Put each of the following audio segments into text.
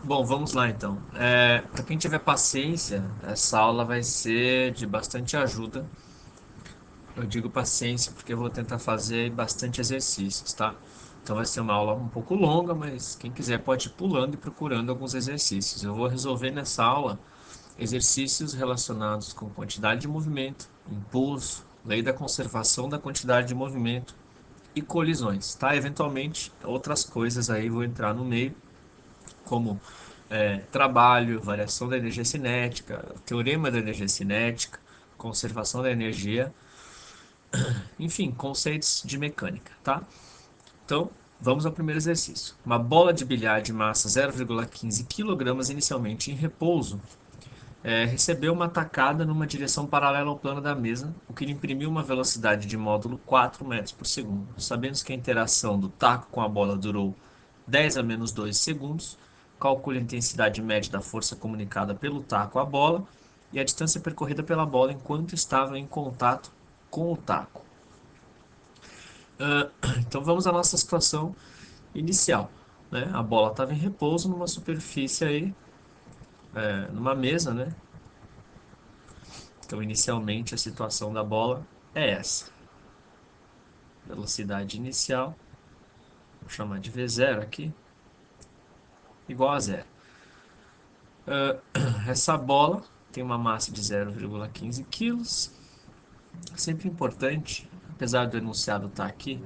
Bom, vamos lá então. Para quem tiver paciência, essa aula vai ser de bastante ajuda. Eu digo paciência porque eu vou tentar fazer bastante exercícios, tá? Então vai ser uma aula um pouco longa, mas quem quiser pode ir pulando e procurando alguns exercícios. Eu vou resolver nessa aula exercícios relacionados com quantidade de movimento, impulso, lei da conservação da quantidade de movimento e colisões, tá? Eventualmente, outras coisas aí vão entrar no meio, como trabalho, variação da energia cinética, teorema da energia cinética, conservação da energia, enfim, conceitos de mecânica, tá? Então, vamos ao primeiro exercício. Uma bola de bilhar de massa 0,15 kg inicialmente em repouso recebeu uma tacada numa direção paralela ao plano da mesa, o que lhe imprimiu uma velocidade de módulo 4 metros por segundo. Sabendo que a interação do taco com a bola durou 10 a menos 2 segundos, calcule a intensidade média da força comunicada pelo taco à bola e a distância percorrida pela bola enquanto estava em contato com o taco. Então vamos à nossa situação inicial. Né? A bola estava em repouso numa superfície aí, numa mesa, né? Então, inicialmente, a situação da bola é essa. Velocidade inicial, vou chamar de V0 aqui, igual a zero. Essa bola tem uma massa de 0,15 kg. Sempre importante, apesar do enunciado estar aqui,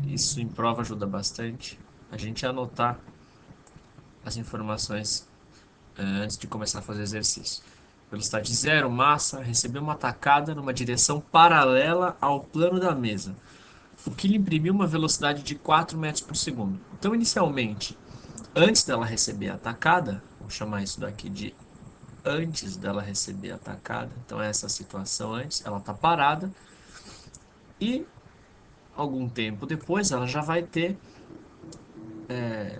isso em prova ajuda bastante, a gente anotar as informações antes de começar a fazer exercício. Velocidade zero, massa, recebeu uma tacada numa direção paralela ao plano da mesa, o que lhe imprimiu uma velocidade de 4 metros por segundo. Então, inicialmente, antes dela receber a tacada, vou chamar isso daqui de antes dela receber a tacada, então essa situação antes, ela está parada e algum tempo depois ela já vai ter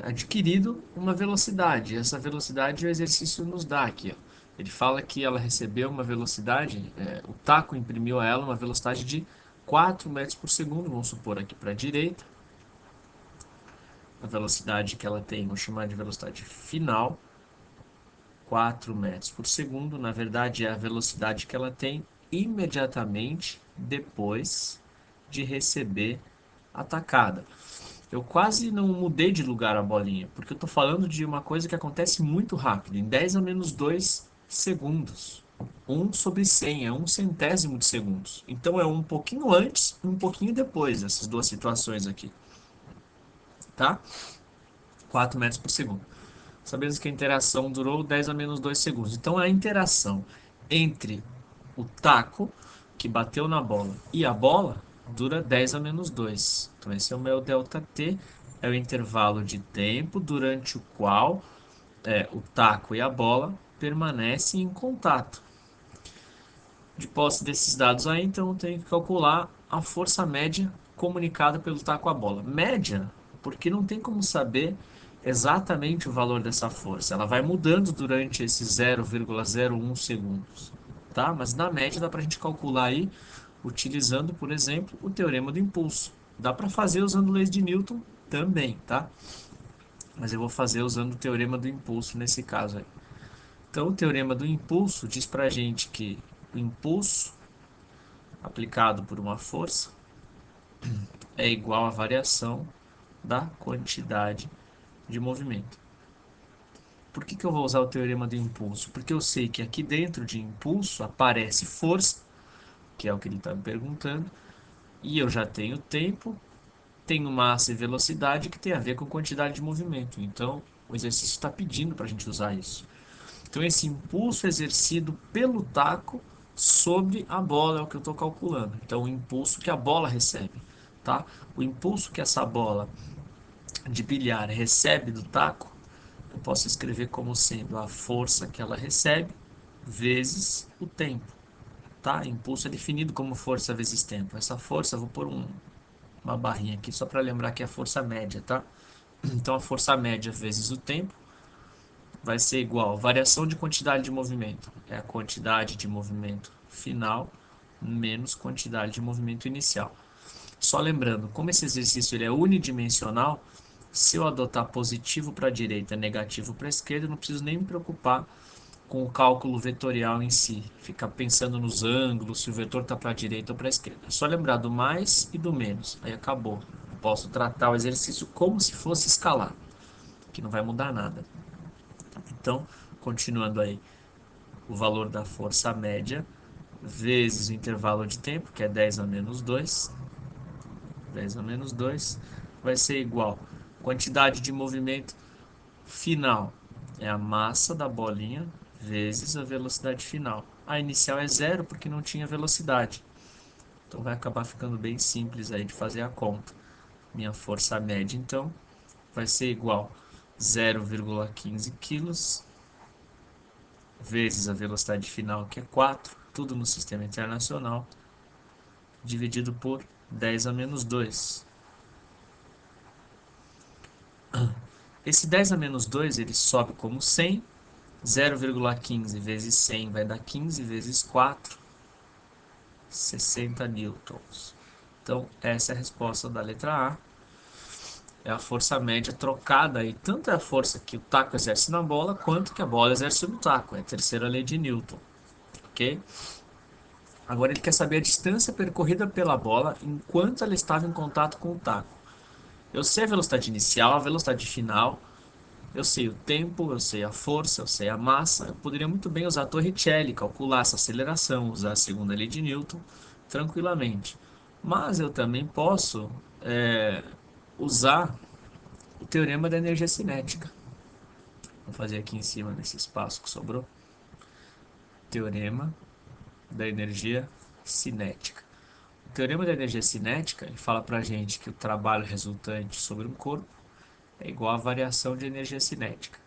adquirido uma velocidade. Essa velocidade o exercício nos dá aqui. Ó. Ele fala que ela recebeu uma velocidade, o taco imprimiu a ela uma velocidade de 4 metros por segundo, vamos supor aqui para a direita. A velocidade que ela tem, vou chamar de velocidade final, 4 metros por segundo. Na verdade, é a velocidade que ela tem imediatamente depois de receber a tacada. Eu quase não mudei de lugar a bolinha, porque eu estou falando de uma coisa que acontece muito rápido, em 10 a menos 2 segundos. 1/100, é 1/100º de segundos. Então é um pouquinho antes e um pouquinho depois dessas duas situações aqui, tá? 4 metros por segundo. Sabemos que a interação durou 10 a menos 2 segundos. Então a interação entre o taco que bateu na bola e a bola dura 10 a menos 2. Então esse é o meu ΔT, é o intervalo de tempo durante o qual o taco e a bola permanecem em contato. De posse desses dados aí, então eu tenho que calcular a força média comunicada pelo taco à bola. Média, porque não tem como saber exatamente o valor dessa força. Ela vai mudando durante esses 0,01 segundos, tá? Mas na média dá para a gente calcular aí, utilizando, por exemplo, o teorema do impulso. Dá para fazer usando leis de Newton também, tá? Mas eu vou fazer usando o teorema do impulso nesse caso aí. Então, o teorema do impulso diz para a gente que o impulso aplicado por uma força é igual à variação da quantidade de movimento. Por que eu vou usar o teorema do impulso? Porque eu sei que aqui dentro de impulso aparece força, que é o que ele está me perguntando, e eu já tenho tempo, tenho massa e velocidade que tem a ver com quantidade de movimento. Então, o exercício está pedindo para a gente usar isso. Então, esse impulso exercido pelo taco sobre a bola é o que eu estou calculando. Então, o impulso que a bola recebe, tá? O impulso que essa bola de bilhar recebe do taco, eu posso escrever como sendo a força que ela recebe vezes o tempo, tá? Impulso é definido como força vezes tempo. Essa força, eu vou pôr uma barrinha aqui só para lembrar que é a força média, tá? Então, a força média vezes o tempo vai ser igual a variação de quantidade de movimento. É a quantidade de movimento final menos quantidade de movimento inicial. Só lembrando, como esse exercício ele é unidimensional, Se eu adotar positivo para a direita, negativo para a esquerda, eu não preciso nem me preocupar com o cálculo vetorial em si, ficar pensando nos ângulos, se o vetor está para a direita ou para a esquerda. É só lembrar do mais e do menos, aí acabou. Posso tratar o exercício como se fosse escalar, que não vai mudar nada. Então, continuando aí, o valor da força média vezes o intervalo de tempo, que é 10 a menos 2, 10 a menos 2, vai ser igual quantidade de movimento final, é a massa da bolinha vezes a velocidade final. A inicial é zero porque não tinha velocidade. Então vai acabar ficando bem simples aí de fazer a conta. Minha força média, então, vai ser igual a 0,15 kg vezes a velocidade final, que é 4, tudo no sistema internacional, dividido por 10 a menos 2. Esse 10 a menos 2 ele sobe como 100, 0,15 vezes 100 vai dar 15 vezes 4, 60 newtons. Então, essa é a resposta da letra A. É a força média trocada aí. Tanto é a força que o taco exerce na bola, quanto que a bola exerce no taco. É a terceira lei de Newton. Ok? Agora ele quer saber a distância percorrida pela bola enquanto ela estava em contato com o taco. Eu sei a velocidade inicial, a velocidade final, eu sei o tempo, eu sei a força, eu sei a massa. Eu poderia muito bem usar a Torricelli, calcular essa aceleração, usar a segunda lei de Newton tranquilamente. Mas eu também posso usar o teorema da energia cinética. Vou fazer aqui em cima nesse espaço que sobrou. Teorema da energia cinética. O teorema da energia cinética ele fala para a gente que o trabalho resultante sobre um corpo é igual à variação de energia cinética.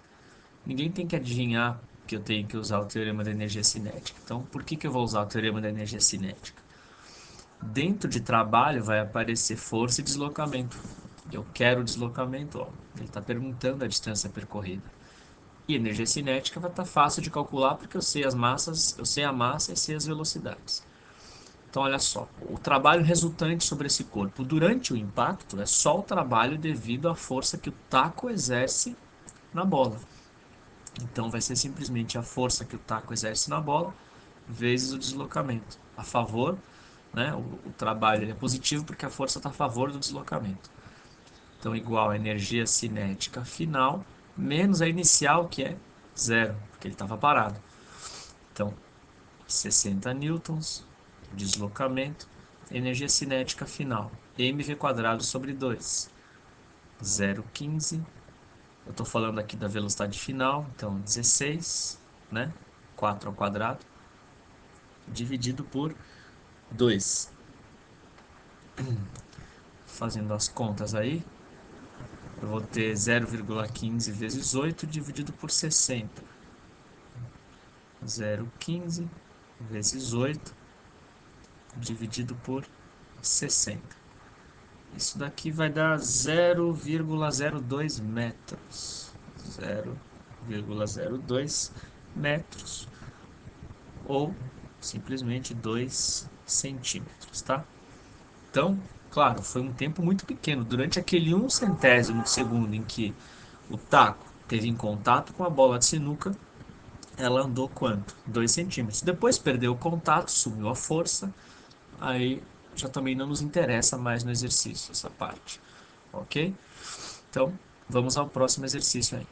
Ninguém tem que adivinhar que eu tenho que usar o teorema da energia cinética. Então, por que eu vou usar o teorema da energia cinética? Dentro de trabalho vai aparecer força e deslocamento. Eu quero o deslocamento, ó. Ele está perguntando a distância percorrida. E energia cinética vai estar fácil de calcular porque eu sei as massas, eu sei a massa e sei as velocidades. Então, olha só, o trabalho resultante sobre esse corpo durante o impacto é só o trabalho devido à força que o taco exerce na bola. Então, vai ser simplesmente a força que o taco exerce na bola vezes o deslocamento. A favor, né? O trabalho é positivo porque a força está a favor do deslocamento. Então, igual a energia cinética final menos a inicial, que é zero, porque ele estava parado. Então, 60 newtons, deslocamento, energia cinética final, mv quadrado sobre 2, 0,15. Eu estou falando aqui da velocidade final, então 16, né? 4 ao quadrado, dividido por 2. Fazendo as contas aí, eu vou ter 0,15 vezes 8 dividido por 60. 0,15 vezes 8 dividido por 60. Isso daqui vai dar 0,02 metros. 0,02 metros. Ou simplesmente 2 centímetros, tá? Então, claro, foi um tempo muito pequeno. Durante aquele 1/100º de segundo em que o taco teve em contato com a bola de sinuca, ela andou quanto? 2 centímetros. Depois perdeu o contato, sumiu a força, aí já também não nos interessa mais no exercício essa parte, ok? Então, vamos ao próximo exercício aí.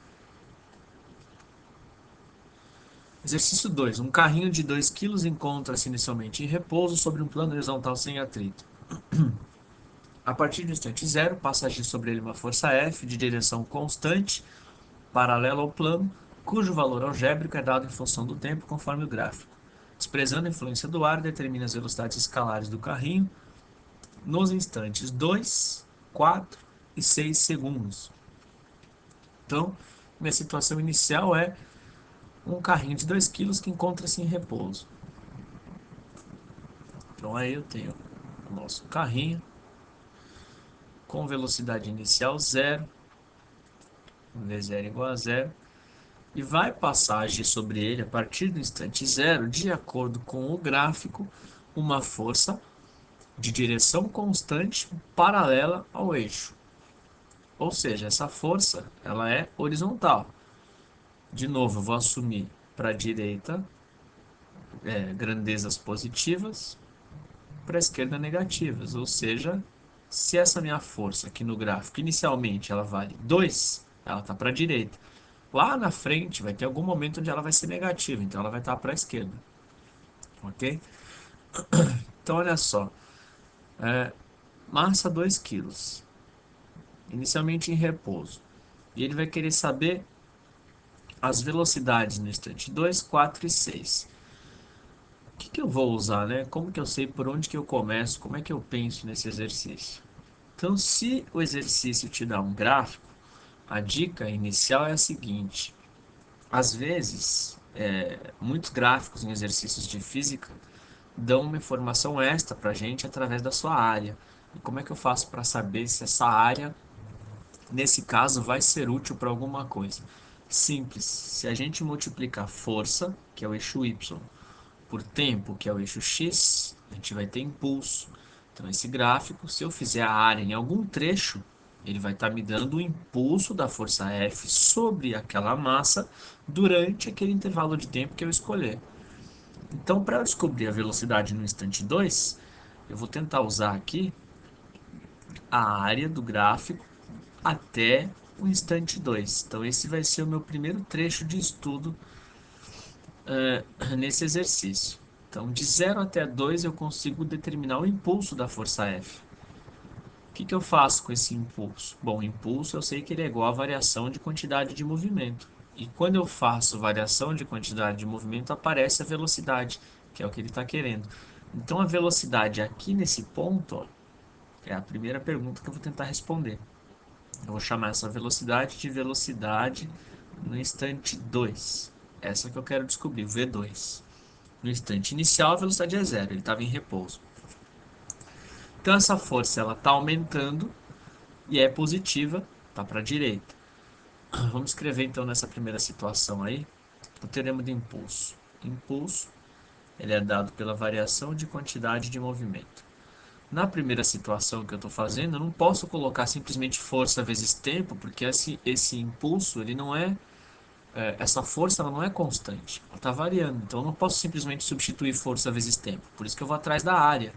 Exercício 2. Um carrinho de 2 kg encontra-se inicialmente em repouso sobre um plano horizontal sem atrito. A partir do instante zero, passa a agir sobre ele uma força F de direção constante, paralela ao plano, cujo valor algébrico é dado em função do tempo conforme o gráfico. Desprezando a influência do ar, determina as velocidades escalares do carrinho nos instantes 2, 4 e 6 segundos. Então, minha situação inicial é um carrinho de 2 kg que encontra-se em repouso. Então aí eu tenho o nosso carrinho com velocidade inicial zero, v0 igual a zero, e vai passar a agir sobre ele a partir do instante zero, de acordo com o gráfico, uma força de direção constante paralela ao eixo. Ou seja, essa força ela é horizontal. De novo, eu vou assumir para a direita grandezas positivas, para a esquerda negativas. Ou seja, se essa minha força aqui no gráfico, inicialmente ela vale 2, ela está para a direita. Lá na frente vai ter algum momento onde ela vai ser negativa, então ela vai estar para a esquerda. Ok? Então olha só, massa 2 quilos, inicialmente em repouso. E ele vai querer saber as velocidades no instante 2, 4 e 6. O que que eu vou usar, né? Como que eu sei por onde que eu começo? Como é que eu penso nesse exercício? Então, se o exercício te dá um gráfico, a dica inicial é a seguinte: às vezes, muitos gráficos em exercícios de física dão uma informação extra para a gente através da sua área. E como é que eu faço para saber se essa área, nesse caso, vai ser útil para alguma coisa? Simples. Se a gente multiplicar força, que é o eixo Y, por tempo, que é o eixo X, a gente vai ter impulso. Então, esse gráfico, se eu fizer a área em algum trecho, ele vai estar me dando o impulso da força F sobre aquela massa durante aquele intervalo de tempo que eu escolher. Então, para eu descobrir a velocidade no instante 2, eu vou tentar usar aqui a área do gráfico até o instante 2. Então, esse vai ser o meu primeiro trecho de estudo nesse exercício. Então, de 0 até 2 eu consigo determinar o impulso da força F. O que que eu faço com esse impulso? Bom, o impulso eu sei que ele é igual à variação de quantidade de movimento. E quando eu faço variação de quantidade de movimento, aparece a velocidade, que é o que ele está querendo. Então, a velocidade aqui nesse ponto, ó, é a primeira pergunta que eu vou tentar responder. Eu vou chamar essa velocidade de velocidade no instante 2. Essa que eu quero descobrir, o V2. No instante inicial, a velocidade é zero, ele estava em repouso. Então, essa força ela está aumentando e é positiva, está para a direita. Vamos escrever então nessa primeira situação aí o teorema do impulso. Impulso ele é dado pela variação de quantidade de movimento. Na primeira situação que eu estou fazendo, eu não posso colocar simplesmente força vezes tempo, porque esse impulso ele não essa força ela não é constante, ela está variando. Então eu não posso simplesmente substituir força vezes tempo. Por isso que eu vou atrás da área.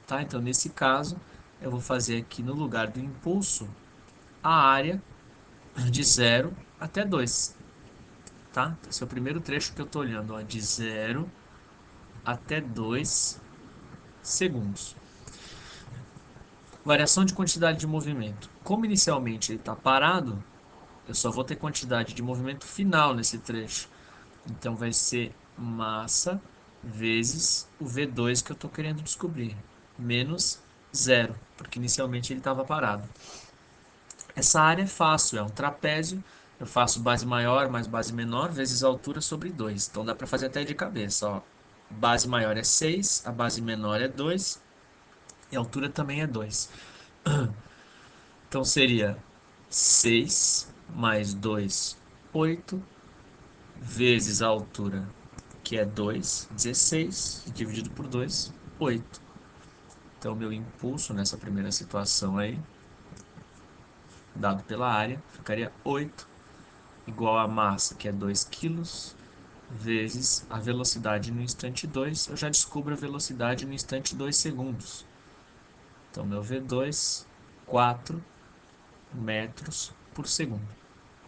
Tá? Então, nesse caso, eu vou fazer aqui no lugar do impulso a área de 0 até 2. Tá? Esse é o primeiro trecho que eu estou olhando, ó, de 0 até 2 segundos. Variação de quantidade de movimento. Como inicialmente ele está parado, eu só vou ter quantidade de movimento final nesse trecho. Então vai ser massa vezes o V2 que eu estou querendo descobrir, menos 0, porque inicialmente ele estava parado. Essa área é fácil, é um trapézio. Eu faço base maior mais base menor vezes a altura sobre 2. Então dá para fazer até de cabeça. Ó. Base maior é 6, a base menor é 2 e a altura também é 2. Então seria 6 mais 2, 8, vezes a altura, que é 2, 16, dividido por 2, 8. Então meu impulso nessa primeira situação aí, dado pela área, ficaria 8 igual a massa, que é 2 quilos, vezes a velocidade no instante 2. Eu já descubro a velocidade no instante 2 segundos. Então, meu V2, 4 metros por segundo.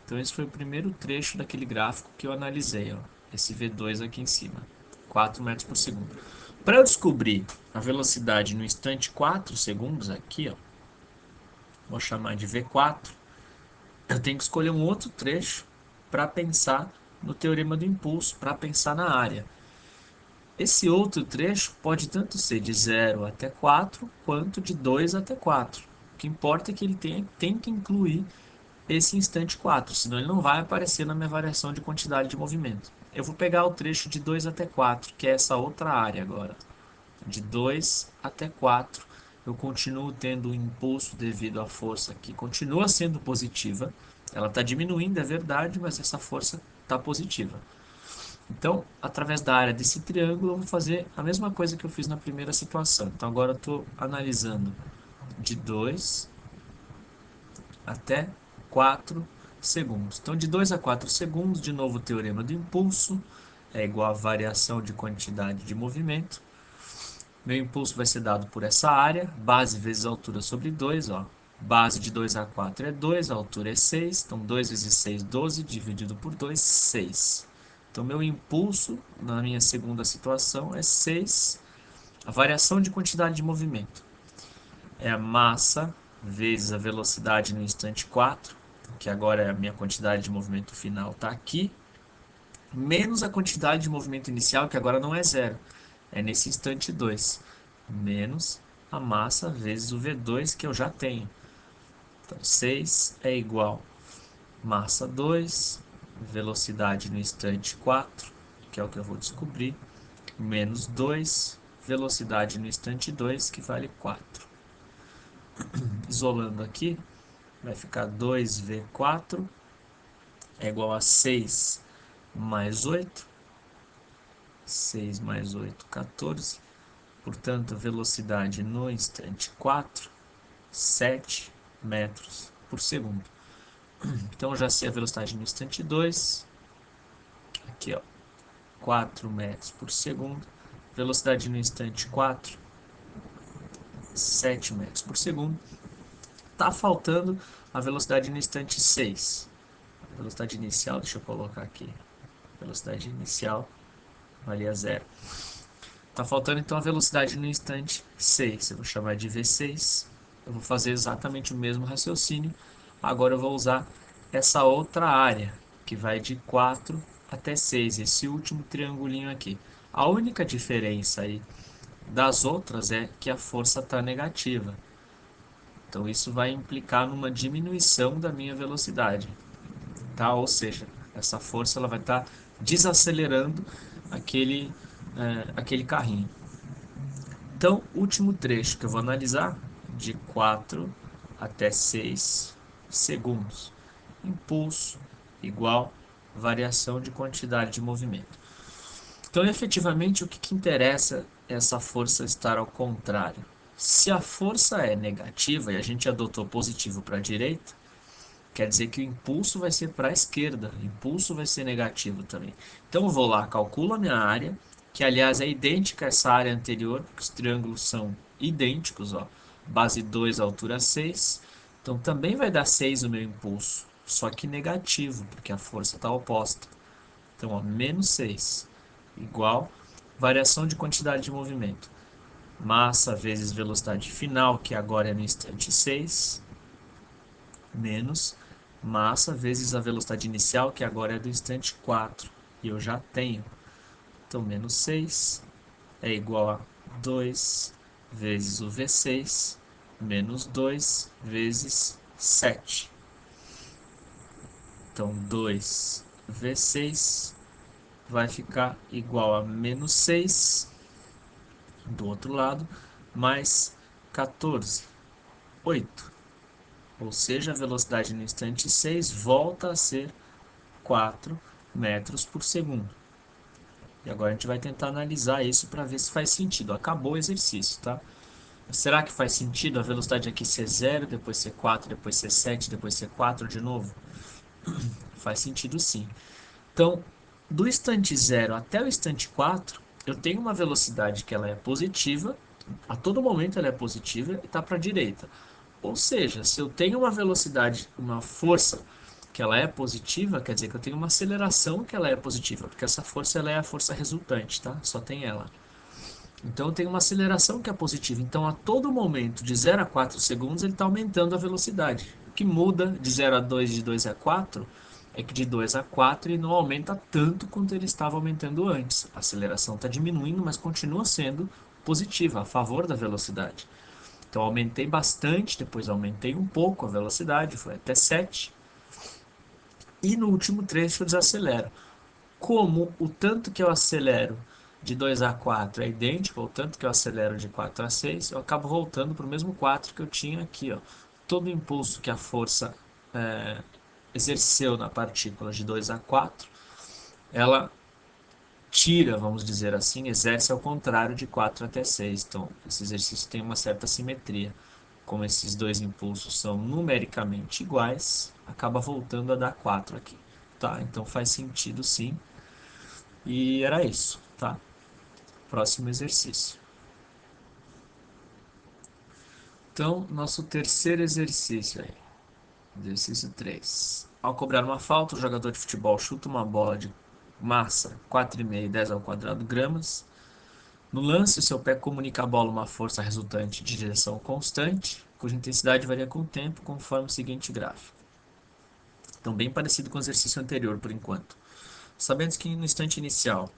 Então, esse foi o primeiro trecho daquele gráfico que eu analisei, ó, esse V2 aqui em cima, 4 metros por segundo. Para eu descobrir a velocidade no instante 4 segundos, aqui, ó, vou chamar de V4, eu tenho que escolher um outro trecho para pensar no teorema do impulso, para pensar na área. Esse outro trecho pode tanto ser de 0 até 4, quanto de 2 até 4. O que importa é que ele tem que incluir esse instante 4, senão ele não vai aparecer na minha variação de quantidade de movimento. Eu vou pegar o trecho de 2 até 4, que é essa outra área agora. De 2 até 4, eu continuo tendo um impulso devido à força que continua sendo positiva. Ela está diminuindo, é verdade, mas essa força está positiva. Então, através da área desse triângulo, eu vou fazer a mesma coisa que eu fiz na primeira situação. Então, agora eu estou analisando de 2 até 4 segundos. Então, de 2 a 4 segundos, de novo o teorema do impulso é igual a variação de quantidade de movimento. Meu impulso vai ser dado por essa área, base vezes altura sobre 2, ó. Base de 2 a 4 é 2, a altura é 6, então 2 vezes 6, 12, dividido por 2, 6. Então, meu impulso, na minha segunda situação, é 6. A variação de quantidade de movimento é a massa vezes a velocidade no instante 4, que agora é a minha quantidade de movimento final, está aqui, menos a quantidade de movimento inicial, que agora não é zero, é nesse instante 2, menos a massa vezes o V2 que eu já tenho. Então, 6 é igual massa 2, velocidade no instante 4, que é o que eu vou descobrir, menos 2, velocidade no instante 2, que vale 4. Isolando aqui, vai ficar 2V4 é igual a 6 mais 8. 6 mais 8, 14. Portanto, a velocidade no instante 4, 7 metros por segundo. Então, já sei a velocidade no instante 2. Aqui, ó, 4 metros por segundo. Velocidade no instante 4, 7 metros por segundo. Tá faltando a velocidade no instante 6. A velocidade inicial, deixa eu colocar aqui. Velocidade inicial valia zero. Tá faltando então a velocidade no instante 6. Eu vou chamar de V6. Eu vou fazer exatamente o mesmo raciocínio. Agora eu vou usar essa outra área, que vai de 4 até 6, esse último triangulinho aqui. A única diferença aí das outras é que a força está negativa. Então isso vai implicar numa diminuição da minha velocidade, tá? Ou seja, essa força ela vai estar desacelerando aquele carrinho. Então, último trecho que eu vou analisar, de 4 até 6 segundos. Impulso igual variação de quantidade de movimento. Então, efetivamente, o que interessa é essa força estar ao contrário. Se a força é negativa e a gente adotou positivo para a direita, quer dizer que o impulso vai ser para a esquerda, o impulso vai ser negativo também. Então eu vou lá, calculo a minha área, que aliás é idêntica a essa área anterior, porque os triângulos são idênticos, ó. Base 2, altura 6. Então também vai dar 6 o meu impulso, só que negativo, porque a força está oposta. Então, ó, menos 6, igual variação de quantidade de movimento. Massa vezes velocidade final, que agora é no instante 6, menos massa vezes a velocidade inicial, que agora é do instante 4, e eu já tenho. Então, menos 6 é igual a 2 vezes o V6, menos 2 vezes 7. Então, 2V6 vai ficar igual a menos 6, do outro lado, mais 14, 8. Ou seja, a velocidade no instante 6 volta a ser 4 metros por segundo. E agora a gente vai tentar analisar isso para ver se faz sentido. Acabou o exercício, tá? Será que faz sentido a velocidade aqui ser 0, depois ser 4, depois ser 7, depois ser 4 de novo? Faz sentido sim. Então, do instante 0 até o instante 4, eu tenho uma velocidade que ela é positiva, a todo momento ela é positiva e está para a direita. Ou seja, se eu tenho uma velocidade, uma força que ela é positiva, quer dizer que eu tenho uma aceleração que ela é positiva, porque essa força ela é a força resultante, tá? Só tem ela. Então eu tenho uma aceleração que é positiva. Então a todo momento, de 0 a 4 segundos, ele está aumentando a velocidade. O que muda de 0 a 2, de 2 a 4, é que de 2 a 4 ele não aumenta tanto quanto ele estava aumentando antes. A aceleração está diminuindo, mas continua sendo positiva, a favor da velocidade. Então aumentei bastante, depois aumentei um pouco a velocidade, foi até 7. E no último trecho eu desacelero. Como o tanto que eu acelero de 2 a 4 é idêntico ao tanto que eu acelero de 4 a 6, eu acabo voltando para o mesmo 4 que eu tinha aqui. Ó. Todo o impulso que a força exerceu na partícula de 2 a 4, ela tira, vamos dizer assim, exerce ao contrário de 4 até 6. Então, esse exercício tem uma certa simetria. como esses dois impulsos são numericamente iguais, acaba voltando a dar 4 aqui, tá? Então faz sentido sim. E era isso, tá? Próximo exercício. Então, nosso terceiro exercício aí. Exercício 3. Ao cobrar uma falta, o jogador de futebol chuta uma bola de massa 4,5 e 10 ao quadrado gramas. No lance, o seu pé comunica à bola uma força resultante de direção constante, cuja intensidade varia com o tempo, conforme o seguinte gráfico. Então, bem parecido com o exercício anterior, por enquanto. Sabendo que no instante inicial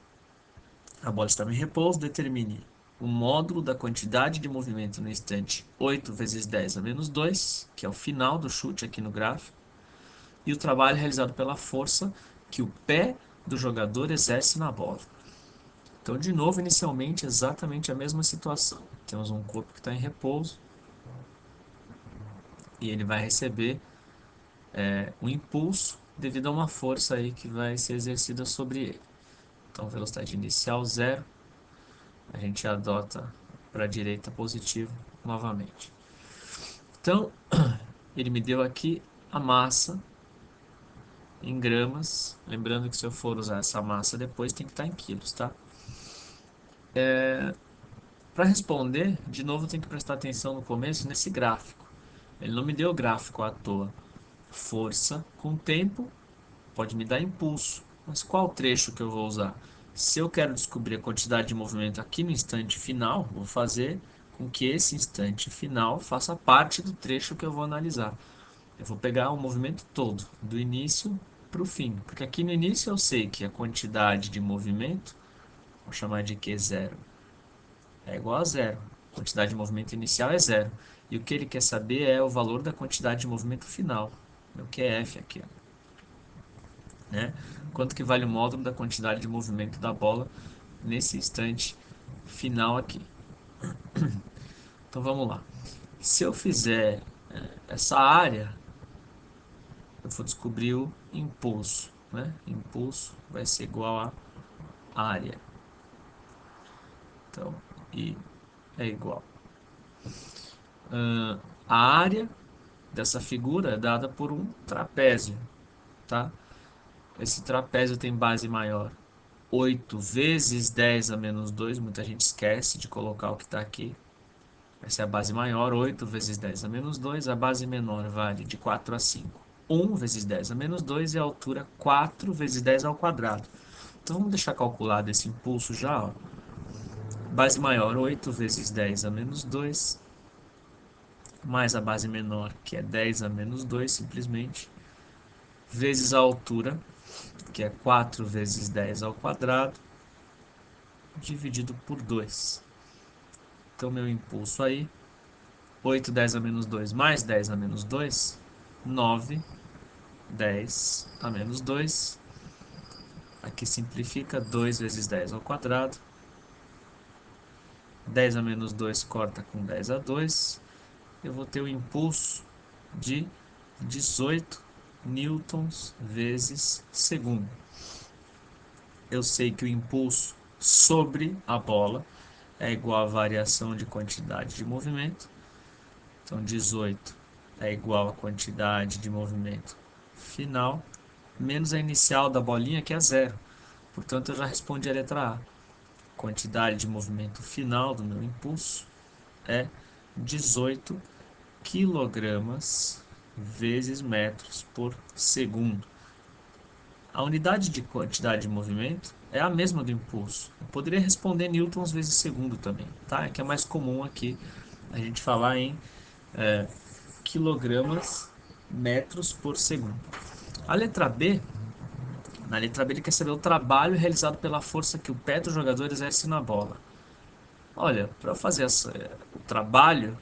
a bola estava em repouso, determine o módulo da quantidade de movimento no instante 8 vezes 10 a menos 2, que é o final do chute aqui no gráfico, e o trabalho realizado pela força que o pé do jogador exerce na bola. Então, de novo, inicialmente, exatamente a mesma situação. Temos um corpo que está em repouso e ele vai receber um impulso devido a uma força aí que vai ser exercida sobre ele. Então, velocidade inicial zero, a gente adota para a direita positivo novamente. Então, ele me deu aqui a massa em gramas, lembrando que se eu for usar essa massa depois tem que estar em quilos, tá? Para responder, de novo tem que prestar atenção no começo nesse gráfico. Ele não me deu gráfico à toa. Força com tempo pode me dar impulso, mas qual trecho que eu vou usar? Se eu quero descobrir a quantidade de movimento aqui no instante final, vou fazer com que esse instante final faça parte do trecho que eu vou analisar. Eu vou pegar o movimento todo, do início para o fim, porque aqui no início eu sei que a quantidade de movimento, vou chamar de Q0, é igual a zero. A quantidade de movimento inicial é zero. E o que ele quer saber é o valor da quantidade de movimento final, meu QF aqui, ó, né? Quanto que vale o módulo da quantidade de movimento da bola nesse instante final aqui. Então vamos lá. Se eu fizer essa área, eu vou descobrir o impulso, né? Impulso vai ser igual a área. Então, I é igual. A área dessa figura é dada por um trapézio, tá? Esse trapézio tem base maior 8 vezes 10 a menos 2. Muita gente esquece de colocar o que está aqui. Essa é a base maior, 8 vezes 10 a menos 2. A base menor vale de 4 a 5. 1 vezes 10 a menos 2 e a altura 4 vezes 10 ao quadrado. Então vamos deixar calculado esse impulso já, ó. Base maior, 8 vezes 10 a menos 2, mais a base menor, que é 10 a menos 2, simplesmente, vezes a altura, que é 4 vezes 10 ao quadrado, dividido por 2. Então, meu impulso aí, 8, 10 a menos 2 mais 10 a menos 2, 9, 10 a menos 2. Aqui simplifica 2 vezes 10 ao quadrado. 10 a menos 2 corta com 10 a 2. Eu vou ter o impulso de 18 newtons vezes segundo. Eu sei que o impulso sobre a bola é igual à variação de quantidade de movimento. Então, 18 é igual à quantidade de movimento final, menos a inicial da bolinha, que é zero. Portanto, eu já respondi a letra A. Quantidade de movimento final do meu impulso é 18 quilogramas vezes metros por segundo. A unidade de quantidade de movimento é a mesma do impulso. Eu poderia responder newtons vezes segundo também, tá? É que é mais comum aqui a gente falar em quilogramas metros por segundo. A letra B, na letra B ele quer saber o trabalho realizado pela força que o pé do jogador exerce na bola. Olha, para fazer o trabalho,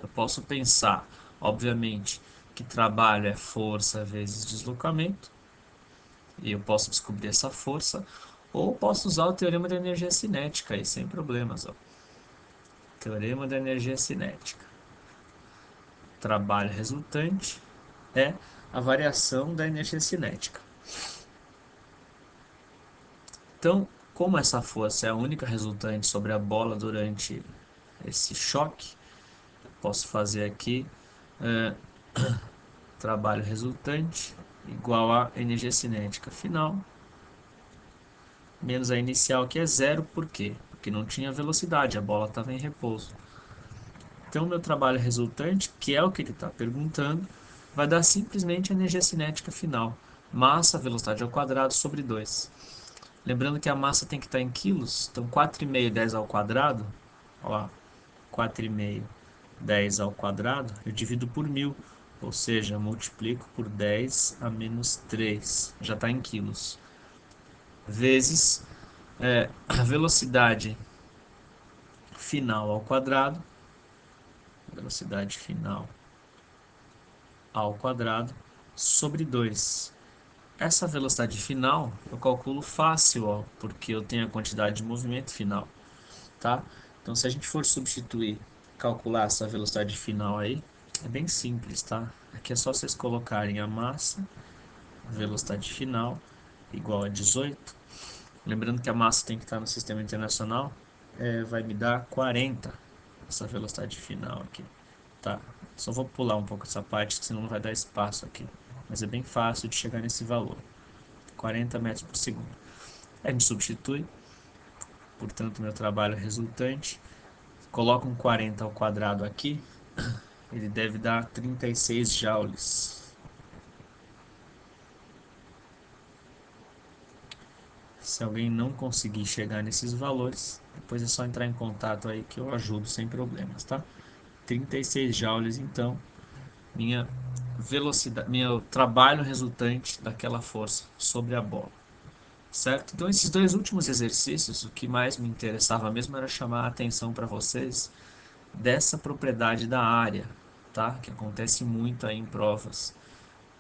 eu posso pensar, obviamente, que trabalho é força vezes deslocamento, e eu posso descobrir essa força, ou posso usar o teorema da energia cinética aí, sem problemas. Ó. Teorema da energia cinética. Trabalho resultante é a variação da energia cinética. Então, como essa força é a única resultante sobre a bola durante esse choque, Posso fazer aqui trabalho resultante igual a energia cinética final menos a inicial, que é zero. Por quê? Porque não tinha velocidade, a bola estava em repouso. Então, meu trabalho resultante, que é o que ele está perguntando, vai dar simplesmente a energia cinética final. Massa, velocidade ao quadrado, sobre 2. Lembrando que a massa tem que estar em quilos, então 4,5 10 ao quadrado, ó, 4,5 10 ao quadrado, eu divido por 1000, ou seja, multiplico por 10 a menos 3, já está em quilos, vezes a velocidade final ao quadrado, velocidade final ao quadrado, sobre 2. Essa velocidade final eu calculo fácil, ó, porque eu tenho a quantidade de movimento final, tá? Então, se a gente for substituir, calcular essa velocidade final aí, é bem simples, tá? Aqui é só vocês colocarem a massa, velocidade final, igual a 18. Lembrando que a massa tem que estar no sistema internacional, vai me dar 40, essa velocidade final aqui, tá? Só vou pular um pouco essa parte, senão não vai dar espaço aqui. Mas é bem fácil de chegar nesse valor, 40 metros por segundo. A gente substitui, portanto, meu trabalho resultante, coloca um 40 ao quadrado aqui, ele deve dar 36 joules. Se alguém não conseguir chegar nesses valores, depois é só entrar em contato aí que eu ajudo sem problemas, tá? 36 joules, então, minha velocidade, meu trabalho resultante daquela força sobre a bola, certo? Então, esses dois últimos exercícios, o que mais me interessava mesmo era chamar a atenção para vocês dessa propriedade da área, tá? Que acontece muito aí em provas.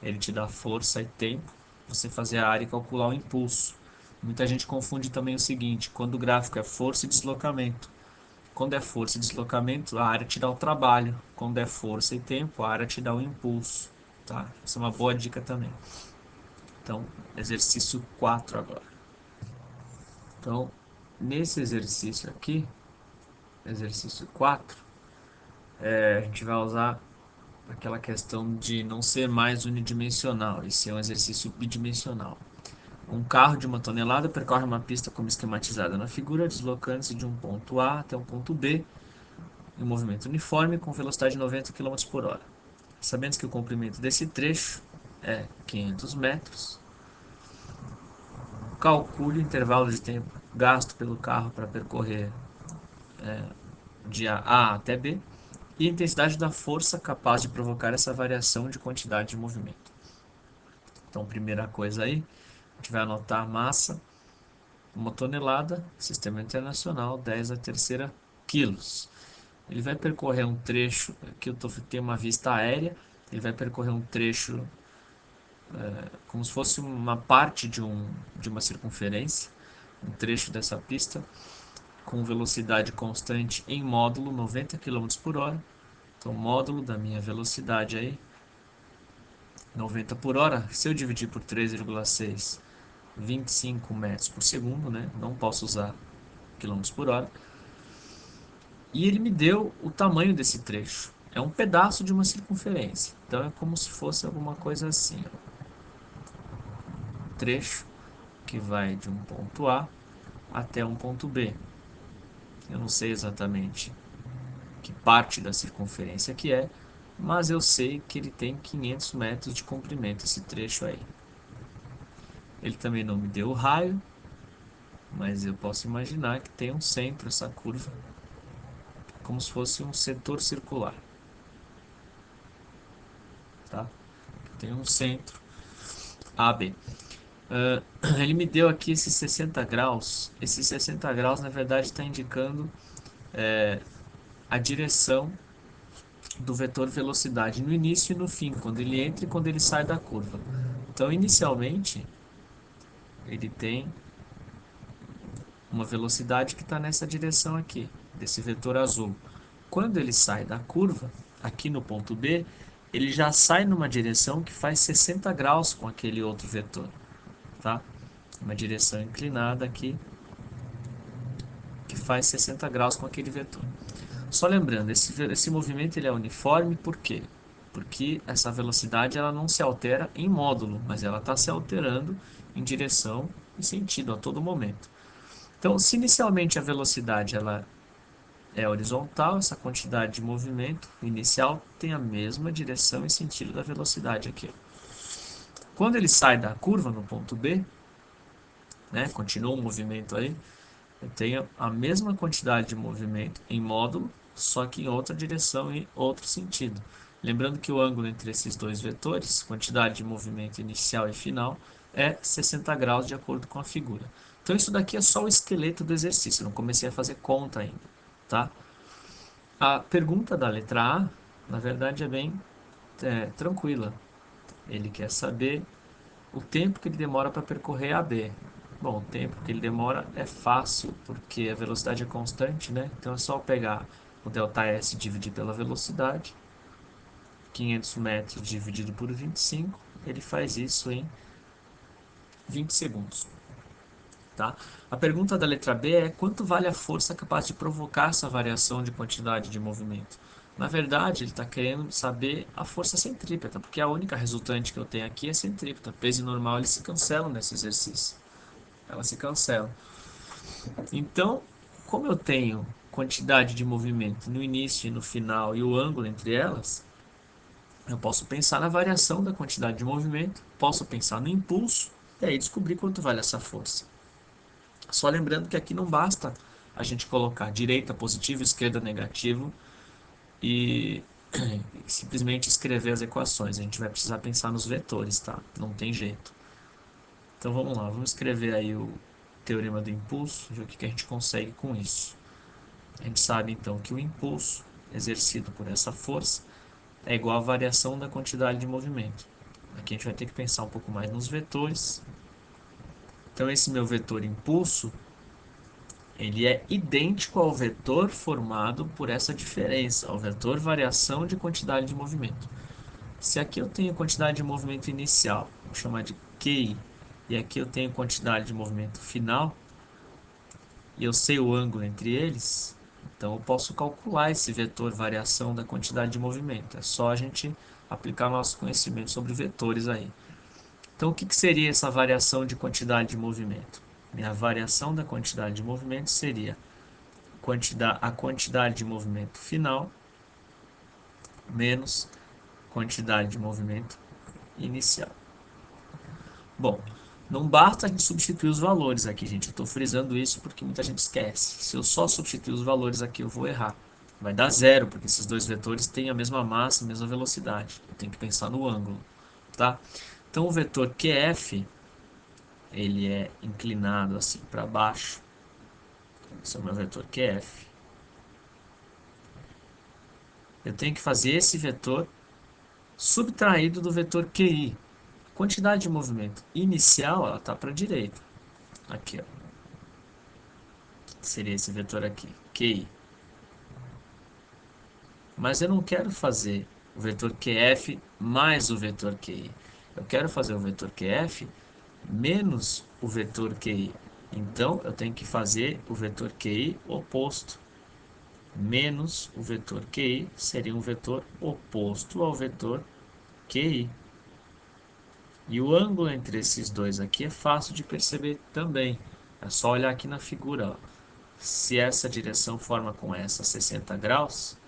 Ele te dá força e tempo, você fazer a área e calcular o impulso. Muita gente confunde também o seguinte: quando o gráfico é força e deslocamento. Quando é força e deslocamento, a área te dá o trabalho. Quando é força e tempo, a área te dá o impulso. Tá? Essa é uma boa dica também. Então, exercício 4 agora. Então, nesse exercício aqui, exercício 4, a gente vai usar aquela questão de não ser mais unidimensional e ser um exercício bidimensional. Um carro de 1 tonelada percorre uma pista como esquematizada na figura, deslocando-se de um ponto A até um ponto B em um movimento uniforme com velocidade de 90 km por hora. Sabendo que o comprimento desse trecho é 500 metros, calcule o intervalo de tempo gasto pelo carro para percorrer de A até B e a intensidade da força capaz de provocar essa variação de quantidade de movimento. Então, primeira coisa aí, a gente vai anotar a massa, 1 tonelada, sistema internacional, 10 a terceira quilos. Ele vai percorrer um trecho, aqui eu tenho uma vista aérea, ele vai percorrer um trecho como se fosse uma parte de uma circunferência, um trecho dessa pista, com velocidade constante em módulo 90 km por hora. Então, módulo da minha velocidade aí, 90 por hora, se eu dividir por 3,6, 25 metros por segundo, né? Não posso usar quilômetros por hora. E ele me deu o tamanho desse trecho. É um pedaço de uma circunferência. Então é como se fosse alguma coisa assim, ó. Trecho que vai de um ponto A até um ponto B. Eu não sei exatamente que parte da circunferência que é, mas eu sei que ele tem 500 metros de comprimento, esse trecho aí. Ele também não me deu o raio, mas eu posso imaginar que tem um centro essa curva, como se fosse um setor circular, tá? Tem um centro AB. Ele me deu aqui esses 60 graus. Esses 60 graus, na verdade, está indicando a direção do vetor velocidade no início e no fim, quando ele entra e quando ele sai da curva. Então, inicialmente, ele tem uma velocidade que está nessa direção aqui, desse vetor azul. Quando ele sai da curva, aqui no ponto B, ele já sai numa direção que faz 60 graus com aquele outro vetor, tá? Uma direção inclinada aqui, que faz 60 graus com aquele vetor. Só lembrando, esse movimento ele é uniforme por quê? Porque essa velocidade ela não se altera em módulo, mas ela está se alterando em direção e sentido a todo momento. Então, se inicialmente a velocidade ela é horizontal, essa quantidade de movimento inicial tem a mesma direção e sentido da velocidade aqui. Quando ele sai da curva no ponto B, né, continua o movimento aí, eu tenho a mesma quantidade de movimento em módulo, só que em outra direção e outro sentido. Lembrando que o ângulo entre esses dois vetores, quantidade de movimento inicial e final, é 60 graus de acordo com a figura. Então isso daqui é só o esqueleto do exercício, não comecei a fazer conta ainda, tá? A pergunta da letra A, na verdade, é bem tranquila. Ele quer saber o tempo que ele demora para percorrer a B. Bom, o tempo que ele demora é fácil, porque a velocidade é constante, né? Então é só pegar o ΔS dividir pela velocidade, 500 metros dividido por 25, ele faz isso em 20 segundos. Tá? A pergunta da letra B é quanto vale a força capaz de provocar essa variação de quantidade de movimento? Na verdade, ele está querendo saber a força centrípeta, porque a única resultante que eu tenho aqui é centrípeta. Peso e normal eles se cancelam nesse exercício. Elas se cancelam. Então, como eu tenho quantidade de movimento no início e no final e o ângulo entre elas, eu posso pensar na variação da quantidade de movimento, posso pensar no impulso e aí descobrir quanto vale essa força. Só lembrando que aqui não basta a gente colocar direita positivo, esquerda negativo e simplesmente escrever as equações. A gente vai precisar pensar nos vetores, tá? Não tem jeito. Então vamos lá, vamos escrever aí o teorema do impulso, ver o que a gente consegue com isso. A gente sabe então que o impulso exercido por essa força é igual à variação da quantidade de movimento. Aqui a gente vai ter que pensar um pouco mais nos vetores. Então esse meu vetor impulso ele é idêntico ao vetor formado por essa diferença, ao vetor variação de quantidade de movimento. Se aqui eu tenho quantidade de movimento inicial, vou chamar de QI, e aqui eu tenho quantidade de movimento final, e eu sei o ângulo entre eles, então eu posso calcular esse vetor variação da quantidade de movimento. É só a gente aplicar nosso conhecimento sobre vetores aí. Então, o que seria essa variação de quantidade de movimento? A variação da quantidade de movimento seria a quantidade de movimento final menos quantidade de movimento inicial. Bom, não basta a gente substituir os valores aqui, gente. Eu estou frisando isso porque muita gente esquece. Se eu só substituir os valores aqui, eu vou errar. Vai dar zero, porque esses dois vetores têm a mesma massa, a mesma velocidade. Eu tenho que pensar no ângulo, tá? Então, o vetor QF, ele é inclinado assim para baixo. Esse é o meu vetor QF. Eu tenho que fazer esse vetor subtraído do vetor QI. Quantidade de movimento inicial, ela está para a direita. Aqui, ó. Seria esse vetor aqui, QI. Mas eu não quero fazer o vetor QF mais o vetor QI. Eu quero fazer o vetor QF menos o vetor QI. Então, eu tenho que fazer o vetor QI oposto. Menos o vetor QI seria um vetor oposto ao vetor QI. E o ângulo entre esses dois aqui é fácil de perceber também. É só olhar aqui na figura, ó. Se essa direção forma com essa 60 graus,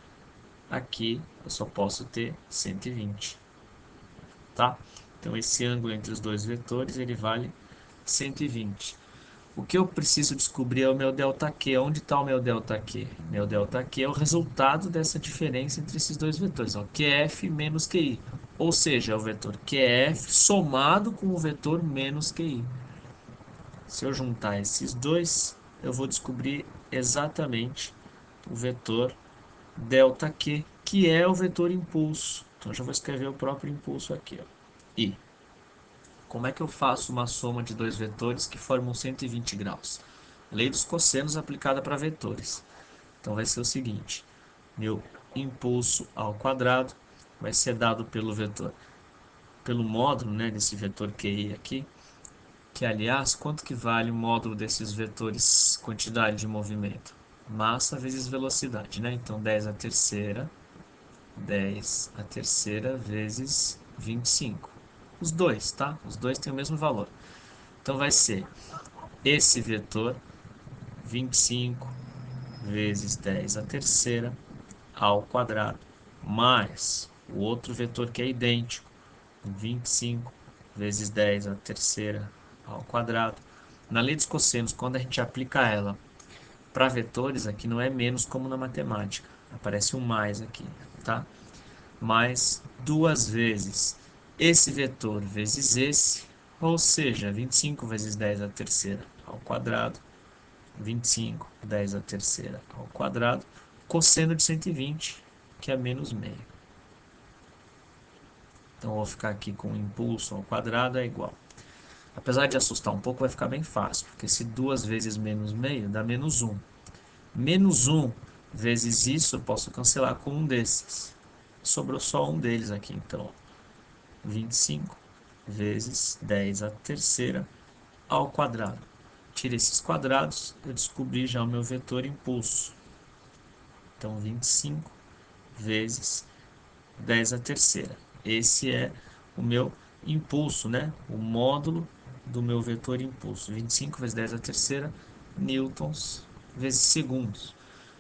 aqui eu só posso ter 120, tá? Então esse ângulo entre os dois vetores, ele vale 120. O que eu preciso descobrir é o meu ΔQ. Onde está o meu ΔQ? Meu ΔQ é o resultado dessa diferença entre esses dois vetores, ó, QF menos QI. Ou seja, é o vetor QF somado com o vetor menos QI. Se eu juntar esses dois, eu vou descobrir exatamente o vetor ΔQ, que é o vetor impulso. Então, eu já vou escrever o próprio impulso aqui, ó. I. Como é que eu faço uma soma de dois vetores que formam 120 graus? Lei dos cossenos aplicada para vetores. Então vai ser o seguinte, meu impulso ao quadrado vai ser dado pelo vetor, pelo módulo, né, desse vetor QI aqui, que aliás, quanto que vale o módulo desses vetores quantidade de movimento? massa vezes velocidade, né? Então 10 a terceira vezes 25. Os dois, tá? Os dois têm o mesmo valor. Então vai ser esse vetor 25 vezes 10 a terceira ao quadrado, mais o outro vetor que é idêntico, 25 vezes 10 a terceira ao quadrado. Na lei dos cossenos, quando a gente aplica ela para vetores, aqui não é menos como na matemática, aparece um mais aqui, tá? Mais duas vezes esse vetor vezes esse, ou seja, 25 vezes 10 a terceira ao quadrado, 25, 10 a terceira ao quadrado, cosseno de 120, que é menos meio. Então, eu vou ficar aqui com o impulso ao quadrado é igual. Apesar de assustar um pouco, vai ficar bem fácil, porque se 2 vezes menos meio dá menos 1. Menos 1 vezes isso eu posso cancelar com um desses. Sobrou só um deles aqui, então. 25 vezes 10 a terceira ao quadrado. Tire esses quadrados, eu descobri já o meu vetor impulso. Então, 25 vezes 10 a terceira. Esse é o meu impulso, né? O módulo do meu vetor impulso. 25 vezes 10 a terceira, newtons vezes segundos.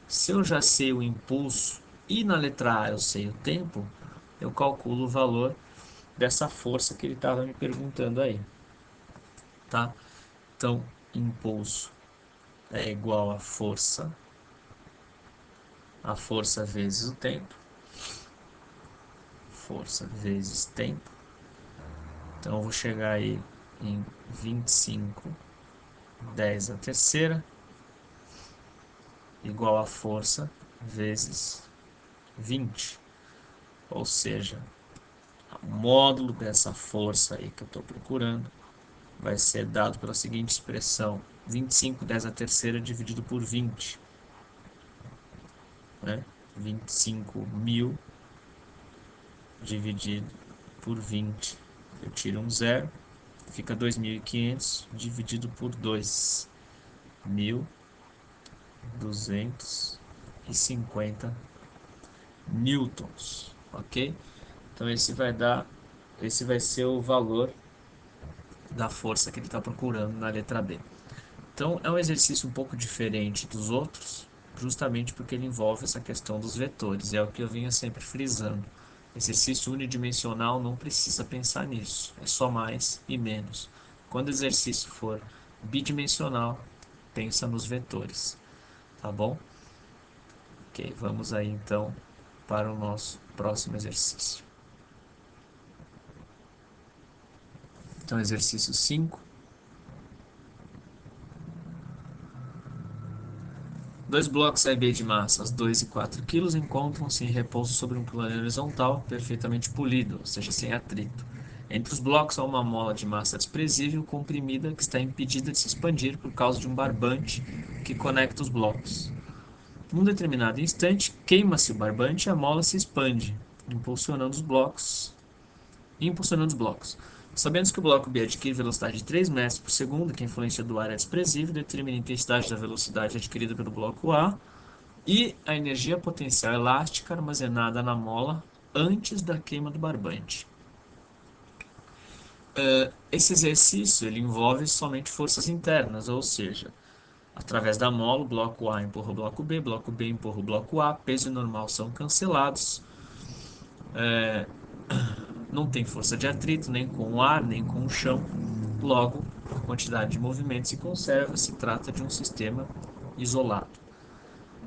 Se eu já sei o impulso e na letra A eu sei o tempo, eu calculo o valor dessa força que ele estava me perguntando aí, tá? Então, impulso é igual a força vezes o tempo, força vezes tempo. Então, eu vou chegar aí em 25, 10 a terceira, igual a força vezes 20. Ou seja, o módulo dessa força aí que eu estou procurando vai ser dado pela seguinte expressão: 25, 10 a terceira dividido por 20. Né? 25.000 dividido por 20. Eu tiro um zero, fica 2.500 dividido por 2. 1.250 newtons, ok? Então esse vai ser o valor da força que ele está procurando na letra B. Então é um exercício um pouco diferente dos outros, justamente porque ele envolve essa questão dos vetores, é o que eu vinha sempre frisando. Exercício unidimensional não precisa pensar nisso, é só mais e menos. Quando o exercício for bidimensional, pensa nos vetores, tá bom? Ok, vamos aí então para o nosso próximo exercício. Então, exercício 5. Dois blocos A e B de massas 2 e 4 kg encontram-se em repouso sobre um plano horizontal perfeitamente polido, ou seja, sem atrito. Entre os blocos há uma mola de massa desprezível comprimida que está impedida de se expandir por causa de um barbante que conecta os blocos. Num determinado instante, queima-se o barbante e a mola se expande, impulsionando os blocos. Sabendo que o bloco B adquire velocidade de 3 metros por segundo, que a influência do ar é desprezível, determina a intensidade da velocidade adquirida pelo bloco A e a energia potencial elástica armazenada na mola antes da queima do barbante. Esse exercício ele envolve somente forças internas, ou seja, através da mola, o bloco A empurra o bloco B empurra o bloco A, peso e normal são cancelados, não tem força de atrito nem com o ar, nem com o chão, logo, a quantidade de movimento se conserva, se trata de um sistema isolado.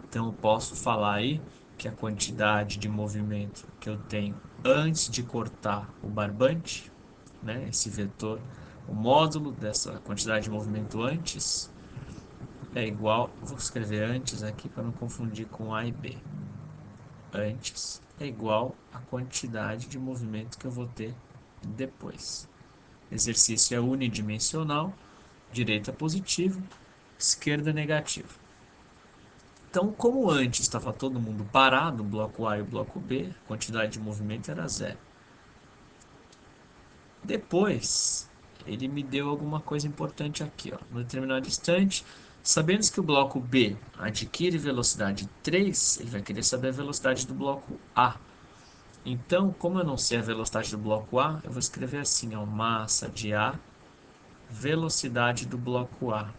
Então, eu posso falar aí que a quantidade de movimento que eu tenho antes de cortar o barbante, né, esse vetor, o módulo dessa quantidade de movimento antes é igual, vou escrever antes aqui para não confundir com A e B. Antes é igual à quantidade de movimento que eu vou ter depois. Exercício é unidimensional, direita positivo, esquerda negativo. Então, como antes estava todo mundo parado, o bloco A e o bloco B, a quantidade de movimento era zero. Depois, ele me deu alguma coisa importante aqui. Ó. No determinado instante, Sabendo que o bloco B adquire velocidade 3, ele vai querer saber a velocidade do bloco A. Então, como eu não sei a velocidade do bloco A, eu vou escrever assim, ó, massa de A, velocidade do bloco A.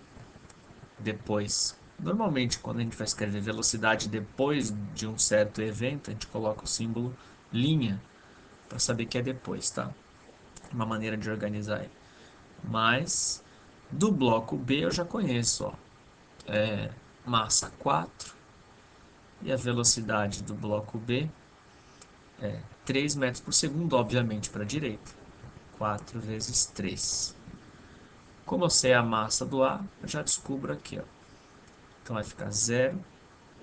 Depois, normalmente quando a gente vai escrever velocidade depois de um certo evento, a gente coloca o símbolo linha, para saber que é depois, tá? Uma maneira de organizar aí. Mas, do bloco B eu já conheço, ó, massa 4, e a velocidade do bloco B é 3 metros por segundo, obviamente, para a direita. 4 vezes 3. Como eu sei a massa do A, eu já descubro aqui, ó. Então vai ficar 0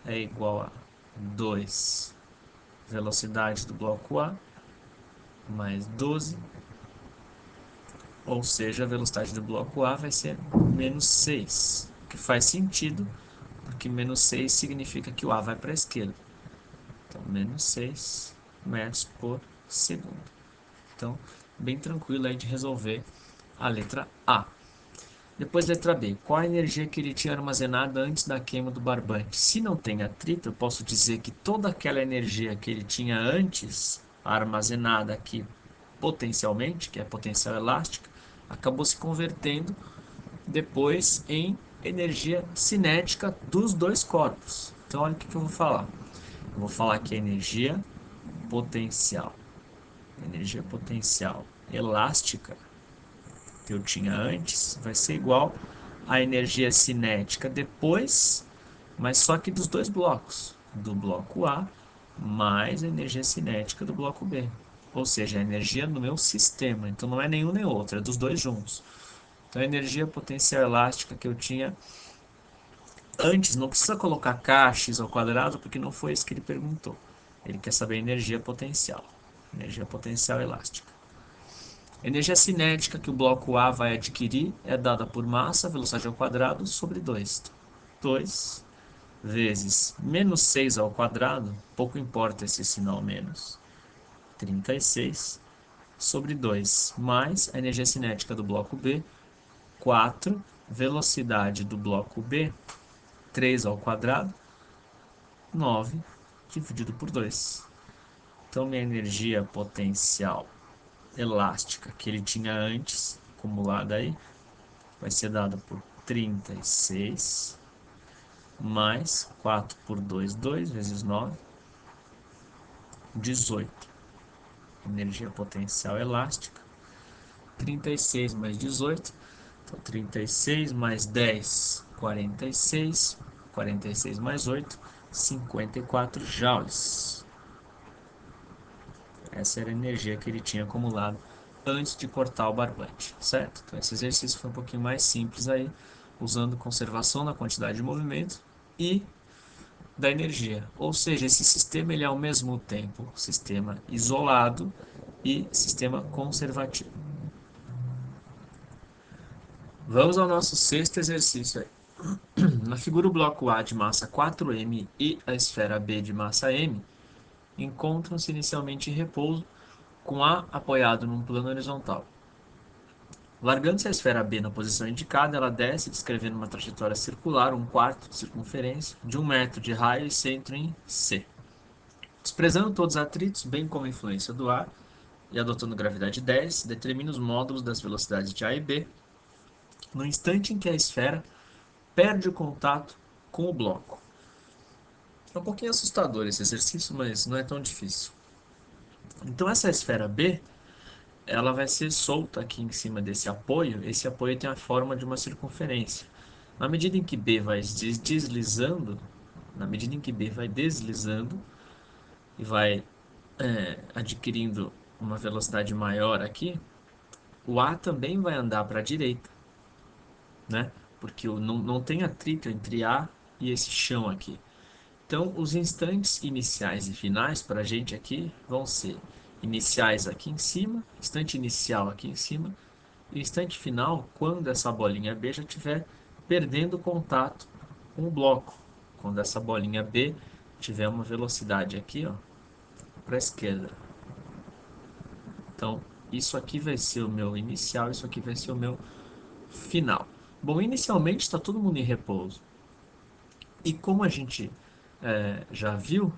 é igual a 2 velocidade do bloco A mais 12, ou seja, a velocidade do bloco A vai ser menos 6, que faz sentido, porque menos 6 significa que o A vai para a esquerda. Então, menos 6 metros por segundo. Então, bem tranquilo aí de resolver a letra A. Depois, letra B. Qual a energia que ele tinha armazenada antes da queima do barbante? Se não tem atrito, eu posso dizer que toda aquela energia que ele tinha antes armazenada aqui potencialmente, que é potencial elástica, acabou se convertendo depois em energia cinética dos dois corpos. Então, olha o que eu vou falar. Eu vou falar que a potencial, energia potencial elástica que eu tinha antes vai ser igual à energia cinética depois, mas só que dos dois blocos, do bloco A mais a energia cinética do bloco B. Ou seja, a energia no meu sistema. Então não é nenhum nem outro, é dos dois juntos. Então a energia potencial elástica que eu tinha antes, não precisa colocar K, X ao quadrado, porque não foi isso que ele perguntou. Ele quer saber a energia potencial. Energia potencial elástica. A energia cinética que o bloco A vai adquirir é dada por massa, velocidade ao quadrado, sobre 2. 2 vezes menos 6 ao quadrado, pouco importa esse sinal menos, 36, sobre 2, mais a energia cinética do bloco B, 4, velocidade do bloco B, 3 ao quadrado, 9, dividido por 2. Então, minha energia potencial elástica que ele tinha antes, acumulada aí, vai ser dada por 36 mais 4 por 2, 2 vezes 9, 18. Energia potencial elástica. 36 mais 18, então 36 mais 10, 46. 46 mais 8, 54 joules. Essa era a energia que ele tinha acumulado antes de cortar o barbante, certo? Então esse exercício foi um pouquinho mais simples aí, usando conservação da quantidade de movimento e da energia. Ou seja, esse sistema ele é ao mesmo tempo sistema isolado e sistema conservativo. Vamos ao nosso sexto exercício aí. Na figura o bloco A de massa 4m e a esfera B de massa m encontram-se inicialmente em repouso, com A apoiado num plano horizontal. Largando-se a esfera B na posição indicada, ela desce, descrevendo uma trajetória circular, 1/4 de circunferência, de 1 metro de raio e centro em C. Desprezando todos os atritos, bem como a influência do ar, e adotando gravidade 10, determina os módulos das velocidades de A e B no instante em que a esfera perde o contato com o bloco. É um pouquinho assustador esse exercício, mas não é tão difícil. Então essa esfera B, ela vai ser solta aqui em cima desse apoio. Esse apoio tem a forma de uma circunferência. Na medida em que B vai deslizando, na medida em que B vai deslizando e vai adquirindo uma velocidade maior aqui, o A também vai andar para a direita, né? Porque não tem atrito entre A e esse chão aqui. Então, os instantes iniciais e finais para a gente aqui vão ser iniciais aqui em cima, instante inicial aqui em cima, e instante final quando essa bolinha B já estiver perdendo contato com o bloco. Quando essa bolinha B tiver uma velocidade aqui, ó, para a esquerda. Então, isso aqui vai ser o meu inicial, isso aqui vai ser o meu final. Bom, inicialmente está todo mundo em repouso. E como a gente já viu,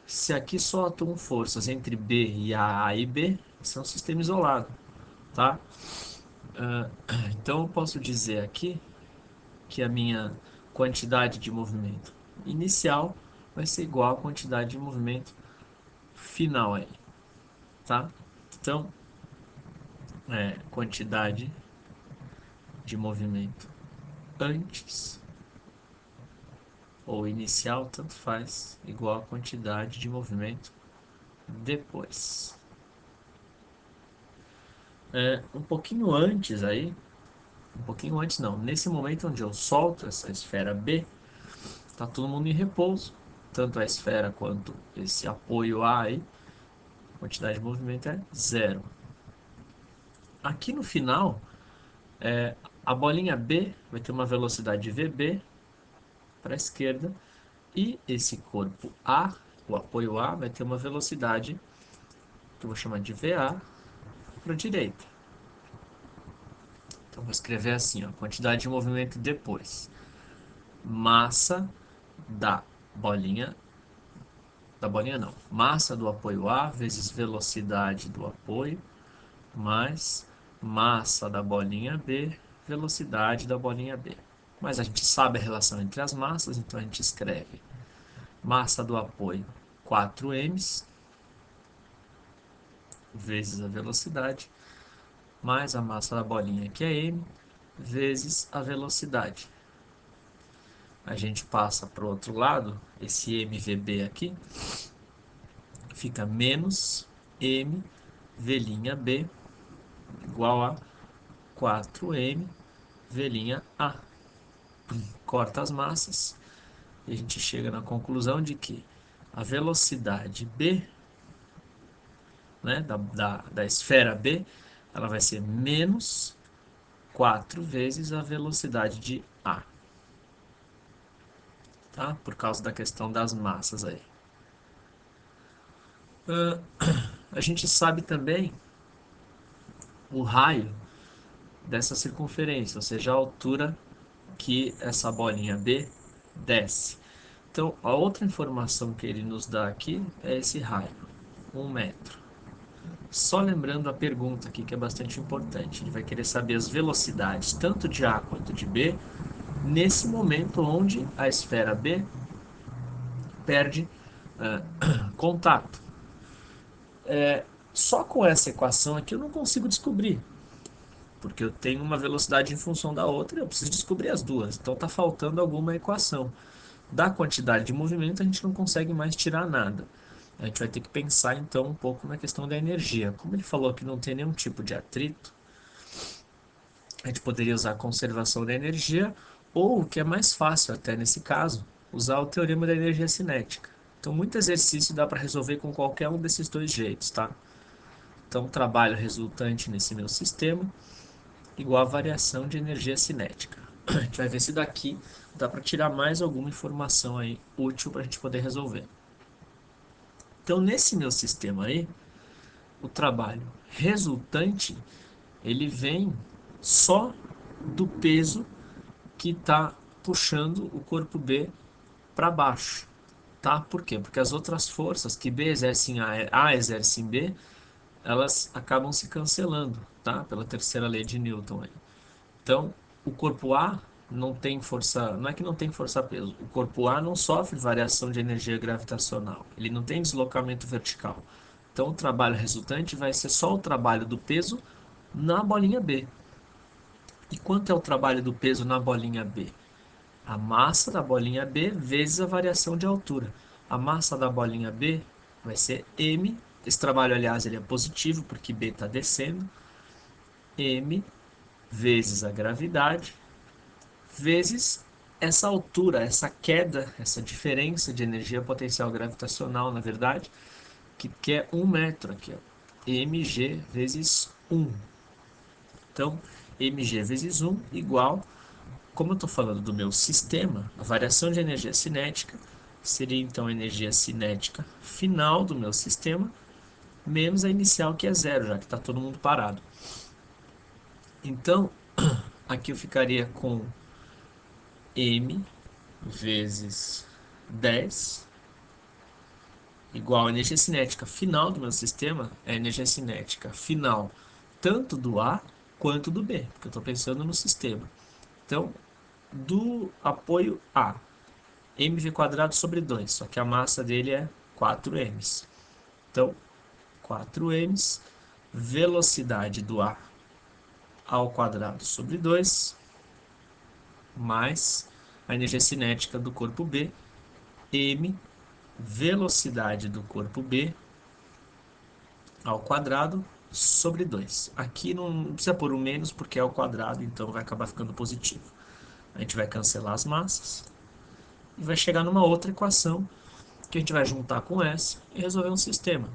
se aqui só atuam forças entre B e A e B, isso é um sistema isolado, tá? Ah, então eu posso dizer aqui que a minha quantidade de movimento inicial vai ser igual à quantidade de movimento final aí, tá? Então, quantidade de movimento antes ou inicial, tanto faz, igual à quantidade de movimento depois. Um pouquinho antes aí, um pouquinho antes não, nesse momento onde eu solto essa esfera B, está todo mundo em repouso, tanto a esfera quanto esse apoio A aí, a quantidade de movimento é zero. Aqui no final, a bolinha B vai ter uma velocidade VB para a esquerda e esse corpo A, o apoio A, vai ter uma velocidade que eu vou chamar de VA para a direita. Então vou escrever assim, ó, quantidade de movimento depois. Massa da bolinha, não, massa do apoio A vezes velocidade do apoio, mais massa da bolinha B, velocidade da bolinha B. Mas a gente sabe a relação entre as massas, então a gente escreve massa do apoio 4m vezes a velocidade, mais a massa da bolinha, que é m, vezes a velocidade. A gente passa para o outro lado, esse mvb aqui, fica menos m v' igual a 4m v'. Corta as massas e a gente chega na conclusão de que a velocidade B, né, da esfera B, ela vai ser menos 4 vezes a velocidade de A, tá? Por causa da questão das massas aí. A gente sabe também o raio dessa circunferência, ou seja, a altura que essa bolinha B desce. Então, a outra informação que ele nos dá aqui é esse raio, 1 metro. Só lembrando a pergunta aqui que é bastante importante, ele vai querer saber as velocidades tanto de A quanto de B nesse momento onde a esfera B perde contato. Só com essa equação aqui eu não consigo descobrir, porque eu tenho uma velocidade em função da outra e eu preciso descobrir as duas. Então está faltando alguma equação. Da quantidade de movimento a gente não consegue mais tirar nada. A gente vai ter que pensar então um pouco na questão da energia. Como ele falou que não tem nenhum tipo de atrito, a gente poderia usar a conservação da energia ou, o que é mais fácil até nesse caso, usar o teorema da energia cinética. Então, muito exercício dá para resolver com qualquer um desses dois jeitos, tá? Então, o trabalho resultante nesse meu sistema igual a variação de energia cinética. A gente vai ver se daqui dá para tirar mais alguma informação aí útil para a gente poder resolver. Então, nesse meu sistema aí, o trabalho resultante ele vem só do peso que está puxando o corpo B para baixo, tá? Por quê? Porque as outras forças que B exerce em A exerce em B, elas acabam se cancelando, tá? Pela terceira lei de Newton aí. Então, o corpo A não tem força, não é que não tem força-peso, o corpo A não sofre variação de energia gravitacional, ele não tem deslocamento vertical. Então, o trabalho resultante vai ser só o trabalho do peso na bolinha B. E quanto é o trabalho do peso na bolinha B? A massa da bolinha B vezes a variação de altura. A massa da bolinha B vai ser m. Esse trabalho, aliás, ele é positivo porque B está descendo. M vezes a gravidade vezes essa altura, essa queda, essa diferença de energia potencial gravitacional, na verdade, que é 1 metro aqui, ó. mg vezes 1. Então, mg vezes 1 igual, como eu estou falando do meu sistema, a variação de energia cinética seria então a energia cinética final do meu sistema, menos a inicial que é zero, já que está todo mundo parado. Então, aqui eu ficaria com m vezes 10 igual a energia cinética final do meu sistema, é a energia cinética final tanto do A quanto do B, porque eu estou pensando no sistema. Então, do apoio A, mv quadrado sobre 2, só que a massa dele é 4m. Então, 4m, velocidade do A ao quadrado sobre 2, mais a energia cinética do corpo B, m, velocidade do corpo B ao quadrado sobre 2. Aqui não precisa pôr o menos porque é ao quadrado, então vai acabar ficando positivo. A gente vai cancelar as massas e vai chegar numa outra equação que a gente vai juntar com essa e resolver um sistema.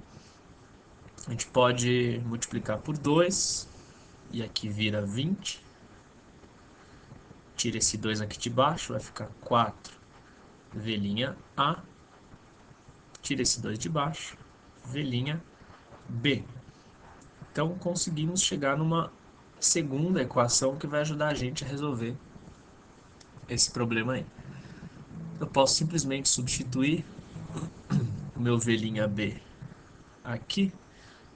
A gente pode multiplicar por 2 e aqui vira 20. Tira esse 2 aqui de baixo, vai ficar 4 A. Tira esse 2 de baixo, B. Então conseguimos chegar numa segunda equação que vai ajudar a gente a resolver esse problema aí. Eu posso simplesmente substituir o meu B aqui.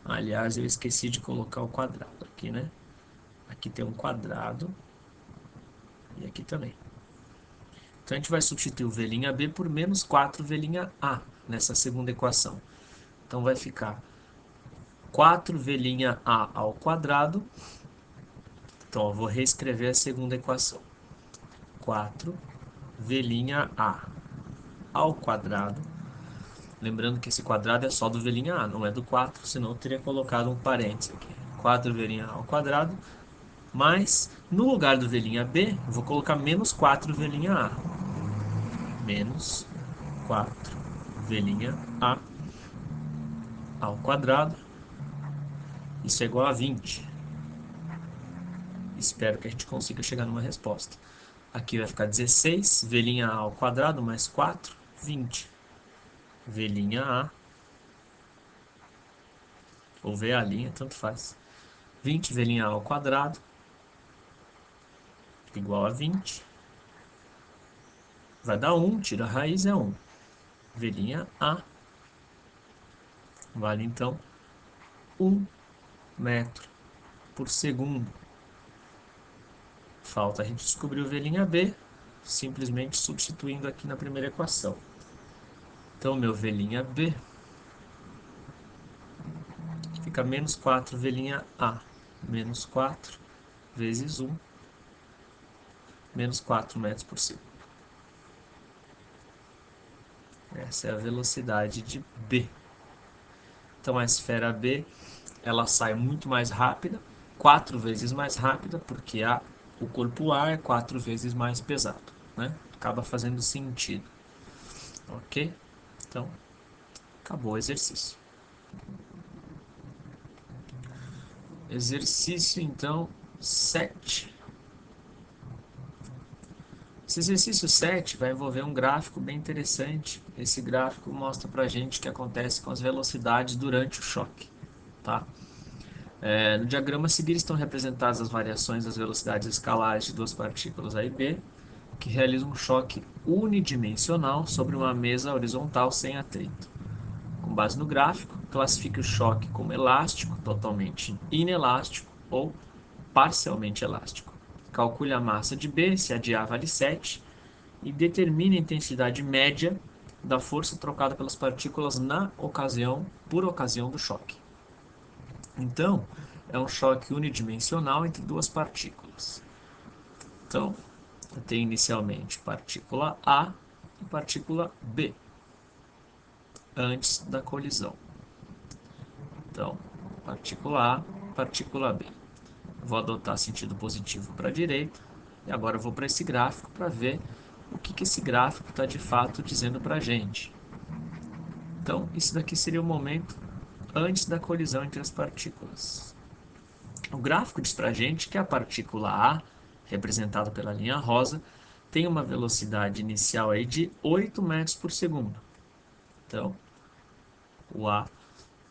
Aliás, eu esqueci de colocar o quadrado aqui, né? Aqui tem um quadrado e aqui também. Então a gente vai substituir o B por menos 4A nessa segunda equação. Então vai ficar 4A ao quadrado. Então eu vou reescrever a segunda equação. 4A ao quadrado. Lembrando que esse quadrado é só do A, não é do 4, senão eu teria colocado um parênteses aqui. 4A ao quadrado, mas no lugar do B, eu vou colocar menos 4A. Menos 4A ao quadrado. Isso é igual a 20. Espero que a gente consiga chegar numa resposta. Aqui vai ficar 16, A ao quadrado mais 4, 20. A ou VA', tanto faz. 20 A ao quadrado igual a 20. Vai dar 1, tira a raiz, é 1. A vale então 1 metro por segundo. Falta a gente descobrir o B, simplesmente substituindo aqui na primeira equação. Então, meu B fica menos 4A. Menos 4 vezes 1, menos 4 metros por segundo. Essa é a velocidade de B. Então, a esfera B, ela sai muito mais rápida, 4 vezes mais rápida, porque o corpo A é 4 vezes mais pesado, né? Acaba fazendo sentido. Ok? Então, acabou o exercício. Exercício, então, 7. Esse exercício 7 vai envolver um gráfico bem interessante. Esse gráfico mostra pra gente o que acontece com as velocidades durante o choque. Tá? No diagrama a seguir estão representadas as variações das velocidades escalares de duas partículas A e B, que realizam um choque unidimensional sobre uma mesa horizontal sem atrito. Com base no gráfico, classifique o choque como elástico, totalmente inelástico ou parcialmente elástico. Calcule a massa de B, se a de A vale 7, e determine a intensidade média da força trocada pelas partículas por ocasião do choque. Então, é um choque unidimensional entre duas partículas. Então, eu tenho inicialmente partícula A e partícula B, antes da colisão. Então, partícula A, partícula B. Vou adotar sentido positivo para a direita, e agora eu vou para esse gráfico para ver o que esse gráfico está de fato dizendo para a gente. Então, isso daqui seria o momento antes da colisão entre as partículas. O gráfico diz para a gente que a partícula A, representada pela linha rosa, tem uma velocidade inicial aí de 8 metros por segundo. Então, o A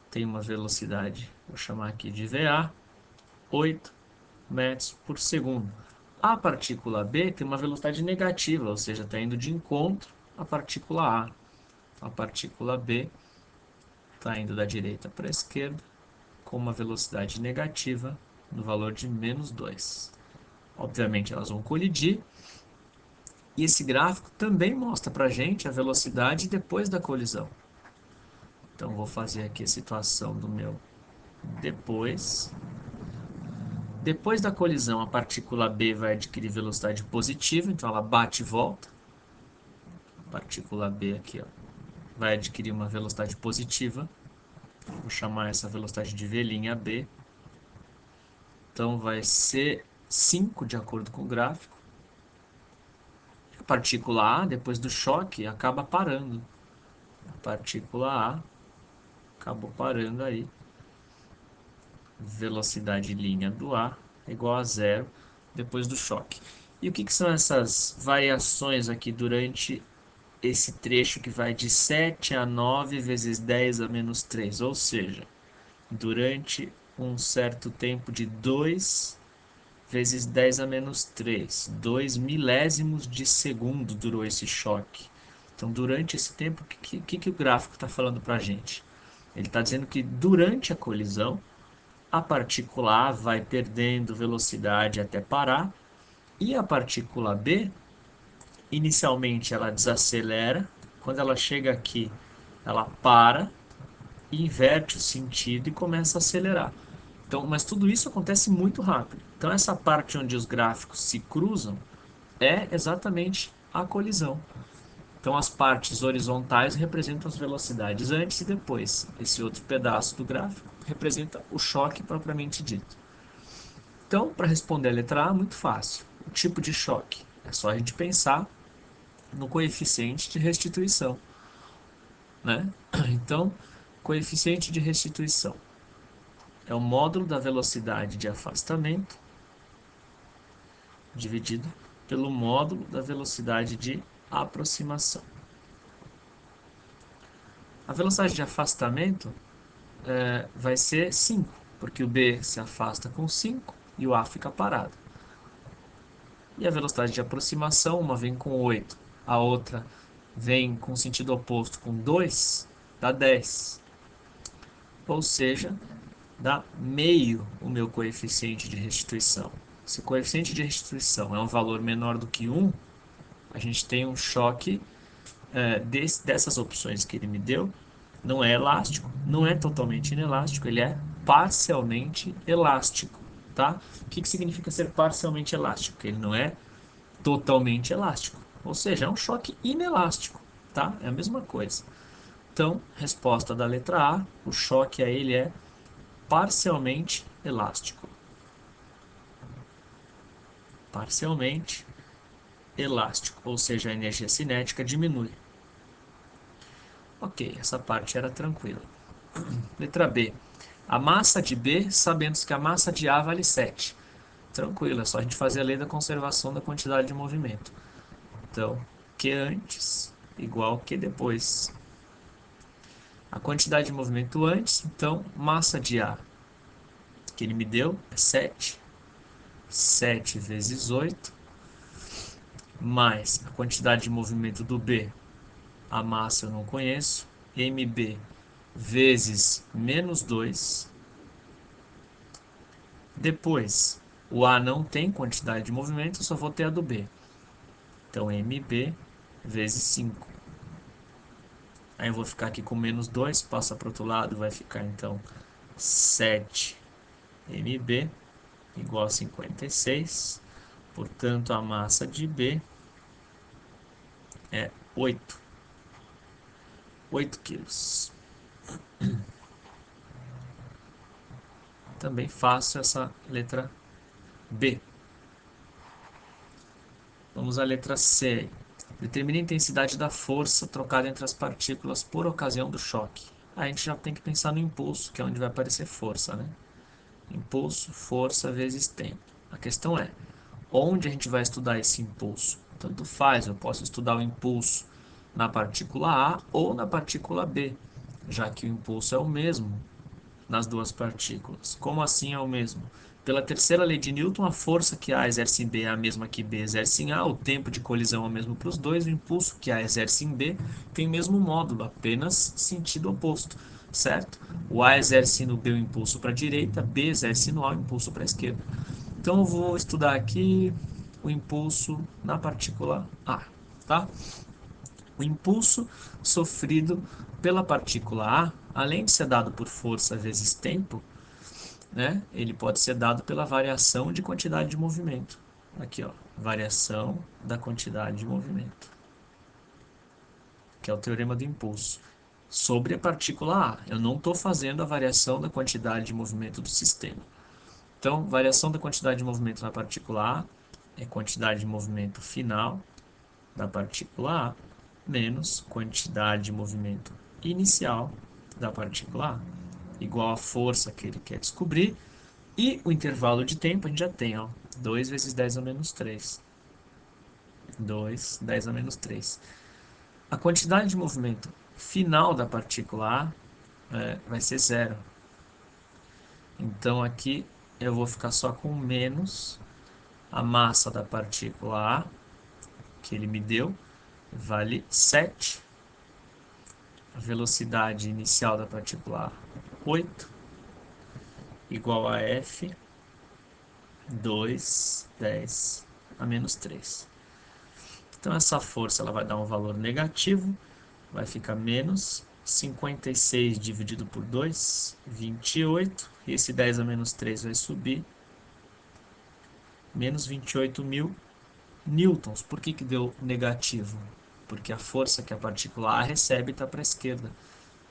tem uma velocidade, vou chamar aqui de VA, 8 metros por segundo. A partícula B tem uma velocidade negativa, ou seja, está indo de encontro à partícula A. A partícula B está indo da direita para a esquerda com uma velocidade negativa no valor de -2. Obviamente elas vão colidir, e esse gráfico também mostra para a gente a velocidade depois da colisão. Então vou fazer aqui a situação do meu depois. Depois da colisão, a partícula B vai adquirir velocidade positiva, então ela bate e volta. A partícula B aqui, ó, vai adquirir uma velocidade positiva. Vou chamar essa velocidade de V'B. Então vai ser 5 de acordo com o gráfico. A partícula A, depois do choque, acaba parando. A partícula A acabou parando aí. Velocidade linha do A é igual a 0 depois do choque. E o que são essas variações aqui durante esse trecho que vai de 7 a 9 vezes 10 a -3? Ou seja, durante um certo tempo de 2 vezes 10 a -3. 2 milésimos de segundo durou esse choque. Então, durante esse tempo, o que o gráfico está falando para a gente? Ele está dizendo que durante a colisão, a partícula A vai perdendo velocidade até parar, e a partícula B, inicialmente ela desacelera, quando ela chega aqui, ela para, inverte o sentido e começa a acelerar. Então, mas tudo isso acontece muito rápido. Então, essa parte onde os gráficos se cruzam é exatamente a colisão. Então, as partes horizontais representam as velocidades antes e depois. Esse outro pedaço do gráfico representa o choque propriamente dito. Então, para responder a letra A, muito fácil. O tipo de choque é só a gente pensar no coeficiente de restituição, né? Então, coeficiente de restituição é o módulo da velocidade de afastamento dividido pelo módulo da velocidade de aproximação. A velocidade de afastamento vai ser 5, porque o B se afasta com 5 e o A fica parado. E a velocidade de aproximação, uma vem com 8, a outra vem com sentido oposto com 2, dá 10. Ou seja, dá meio o meu coeficiente de restituição. Se o coeficiente de restituição é um valor menor do que 1, a gente tem um choque dessas opções que ele me deu. Não é elástico, não é totalmente inelástico, ele é parcialmente elástico, tá? O que significa ser parcialmente elástico? Que ele não é totalmente elástico, ou seja, é um choque inelástico, tá? É a mesma coisa. Então, resposta da letra A, o choque a ele é parcialmente elástico. Parcialmente elástico, ou seja, a energia cinética diminui. Ok, essa parte era tranquila. Letra B. A massa de B, sabendo que a massa de A vale 7. Tranquilo, é só a gente fazer a lei da conservação da quantidade de movimento. Então, Q antes igual Q depois. A quantidade de movimento antes, então, massa de A, que ele me deu, é 7. 7 vezes 8, mais a quantidade de movimento do B, a massa eu não conheço, mb vezes -2. Depois, o A não tem quantidade de movimento, eu só vou ter a do B. Então, mb vezes 5. Aí eu vou ficar aqui com -2, passa para o outro lado, vai ficar então 7mb igual a 56. Portanto, a massa de B é 8 quilos. Também fácil essa letra B. Vamos à letra C. Determine a intensidade da força trocada entre as partículas por ocasião do choque. Aí a gente já tem que pensar no impulso, que é onde vai aparecer força, né? Impulso, força vezes tempo. A questão é, onde a gente vai estudar esse impulso? Tanto faz, eu posso estudar o impulso na partícula A ou na partícula B, já que o impulso é o mesmo nas duas partículas. Como assim é o mesmo? Pela terceira lei de Newton, a força que A exerce em B é a mesma que B exerce em A, o tempo de colisão é o mesmo para os dois, o impulso que A exerce em B tem o mesmo módulo, apenas sentido oposto, certo? O A exerce no B o impulso para a direita, B exerce no A o impulso para a esquerda. Então eu vou estudar aqui o impulso na partícula A, tá? O impulso sofrido pela partícula A, além de ser dado por força vezes tempo, né, ele pode ser dado pela variação de quantidade de movimento. Aqui, ó, variação da quantidade de movimento, que é o teorema do impulso. Sobre a partícula A, eu não estou fazendo a variação da quantidade de movimento do sistema. Então, variação da quantidade de movimento na partícula A é quantidade de movimento final da partícula A menos quantidade de movimento inicial da partícula A, igual a força que ele quer descobrir, e o intervalo de tempo a gente já tem, ó, 2 vezes 10 a menos 3. 2, 10 a menos 3. A quantidade de movimento final da partícula A vai ser zero. Então aqui eu vou ficar só com menos a massa da partícula A, que ele me deu, vale 7. A velocidade inicial da partícula A, 8, igual a F, 2, 10 a menos 3. Então essa força ela vai dar um valor negativo, vai ficar menos 56 dividido por 2, 28. E esse 10 a menos 3 vai subir, menos 28.000 newtons. Por que deu negativo? Porque a força que a partícula A recebe está para a esquerda.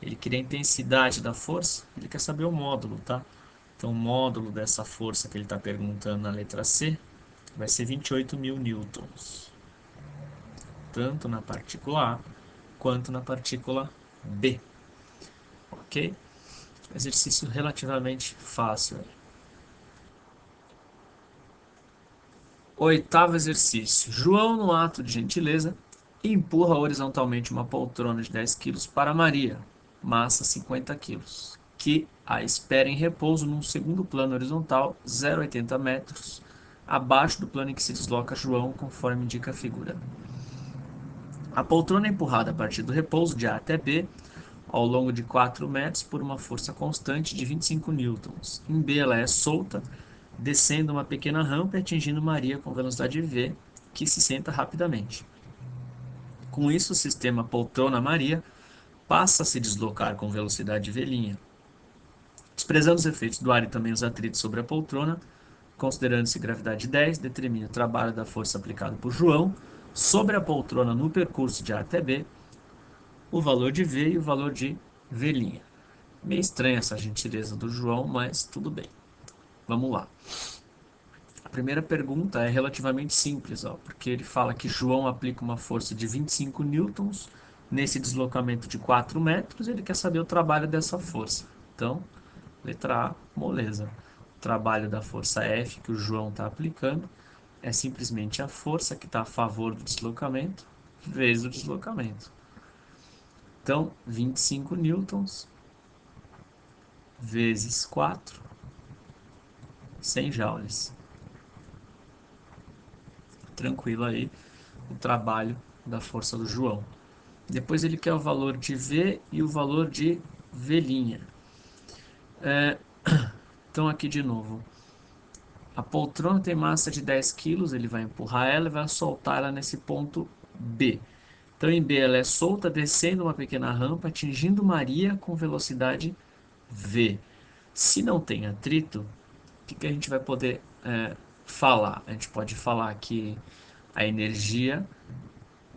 Ele queria a intensidade da força, ele quer saber o módulo, tá? Então o módulo dessa força que ele está perguntando na letra C vai ser 28.000 newtons. Tanto na partícula A quanto na partícula B. Ok? Exercício relativamente fácil. Oitavo exercício. João, no ato de gentileza, empurra horizontalmente uma poltrona de 10 quilos para Maria, massa 50 quilos, que a espera em repouso num segundo plano horizontal, 0,80 metros, abaixo do plano em que se desloca João, conforme indica a figura. A poltrona é empurrada a partir do repouso de A até B, ao longo de 4 metros, por uma força constante de 25 newtons. Em B, ela é solta, descendo uma pequena rampa e atingindo Maria com velocidade v, que se senta rapidamente. Com isso, o sistema poltrona-Maria passa a se deslocar com velocidade v'. Desprezando os efeitos do ar e também os atritos sobre a poltrona, considerando-se gravidade 10, determina o trabalho da força aplicada por João sobre a poltrona no percurso de A até B, o valor de V e o valor de V'. Meio estranha essa gentileza do João, mas tudo bem. Vamos lá. A primeira pergunta é relativamente simples, ó, porque ele fala que João aplica uma força de 25 newtons nesse deslocamento de 4 metros, e ele quer saber o trabalho dessa força. Então, letra A, moleza. O trabalho da força F que o João está aplicando é simplesmente a força que está a favor do deslocamento vezes o deslocamento. Então, 25 newtons vezes 4, 100 joules. Tranquilo aí o trabalho da força do João. Depois ele quer o valor de V e o valor de V'. Então aqui de novo. A poltrona tem massa de 10 kg, ele vai empurrar ela e vai soltar ela nesse ponto B. Então em B ela é solta, descendo uma pequena rampa, atingindo Maria com velocidade V. Se não tem atrito, o que a gente vai poder falar? A gente pode falar que a energia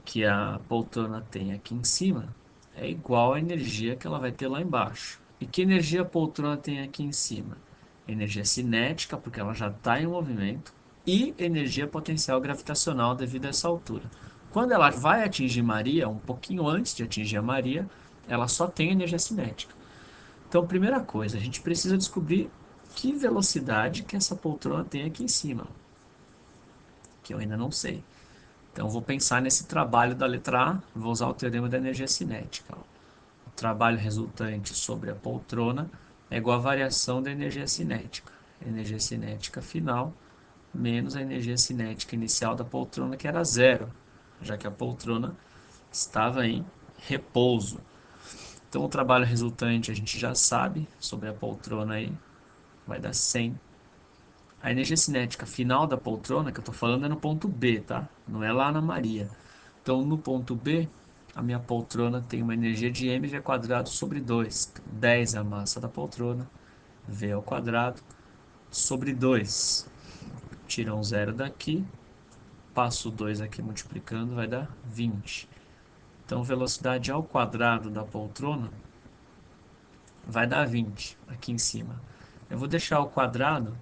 que a poltrona tem aqui em cima é igual à energia que ela vai ter lá embaixo. E que energia a poltrona tem aqui em cima? Energia cinética, porque ela já está em movimento, e energia potencial gravitacional devido a essa altura. Quando ela vai atingir Maria, um pouquinho antes de atingir a Maria, ela só tem energia cinética. Então, primeira coisa, a gente precisa descobrir que velocidade que essa poltrona tem aqui em cima, que eu ainda não sei. Então, vou pensar nesse trabalho da letra A, vou usar o teorema da energia cinética. O trabalho resultante sobre a poltrona é igual à variação da energia cinética. energia cinética final, menos a energia cinética inicial da poltrona, que era zero, já que a poltrona estava em repouso. Então, o trabalho resultante a gente já sabe sobre a poltrona aí, vai dar 100. A energia cinética final da poltrona, que eu estou falando, é no ponto B, tá? Não é lá na Maria. Então, no ponto B, a minha poltrona tem uma energia de mv quadrado sobre 2. 10 é a massa da poltrona, v ao quadrado, sobre 2. Tira um zero daqui, passo o 2 aqui multiplicando, vai dar 20. Então, velocidade ao quadrado da poltrona vai dar 20 aqui em cima. Eu vou deixar o quadrado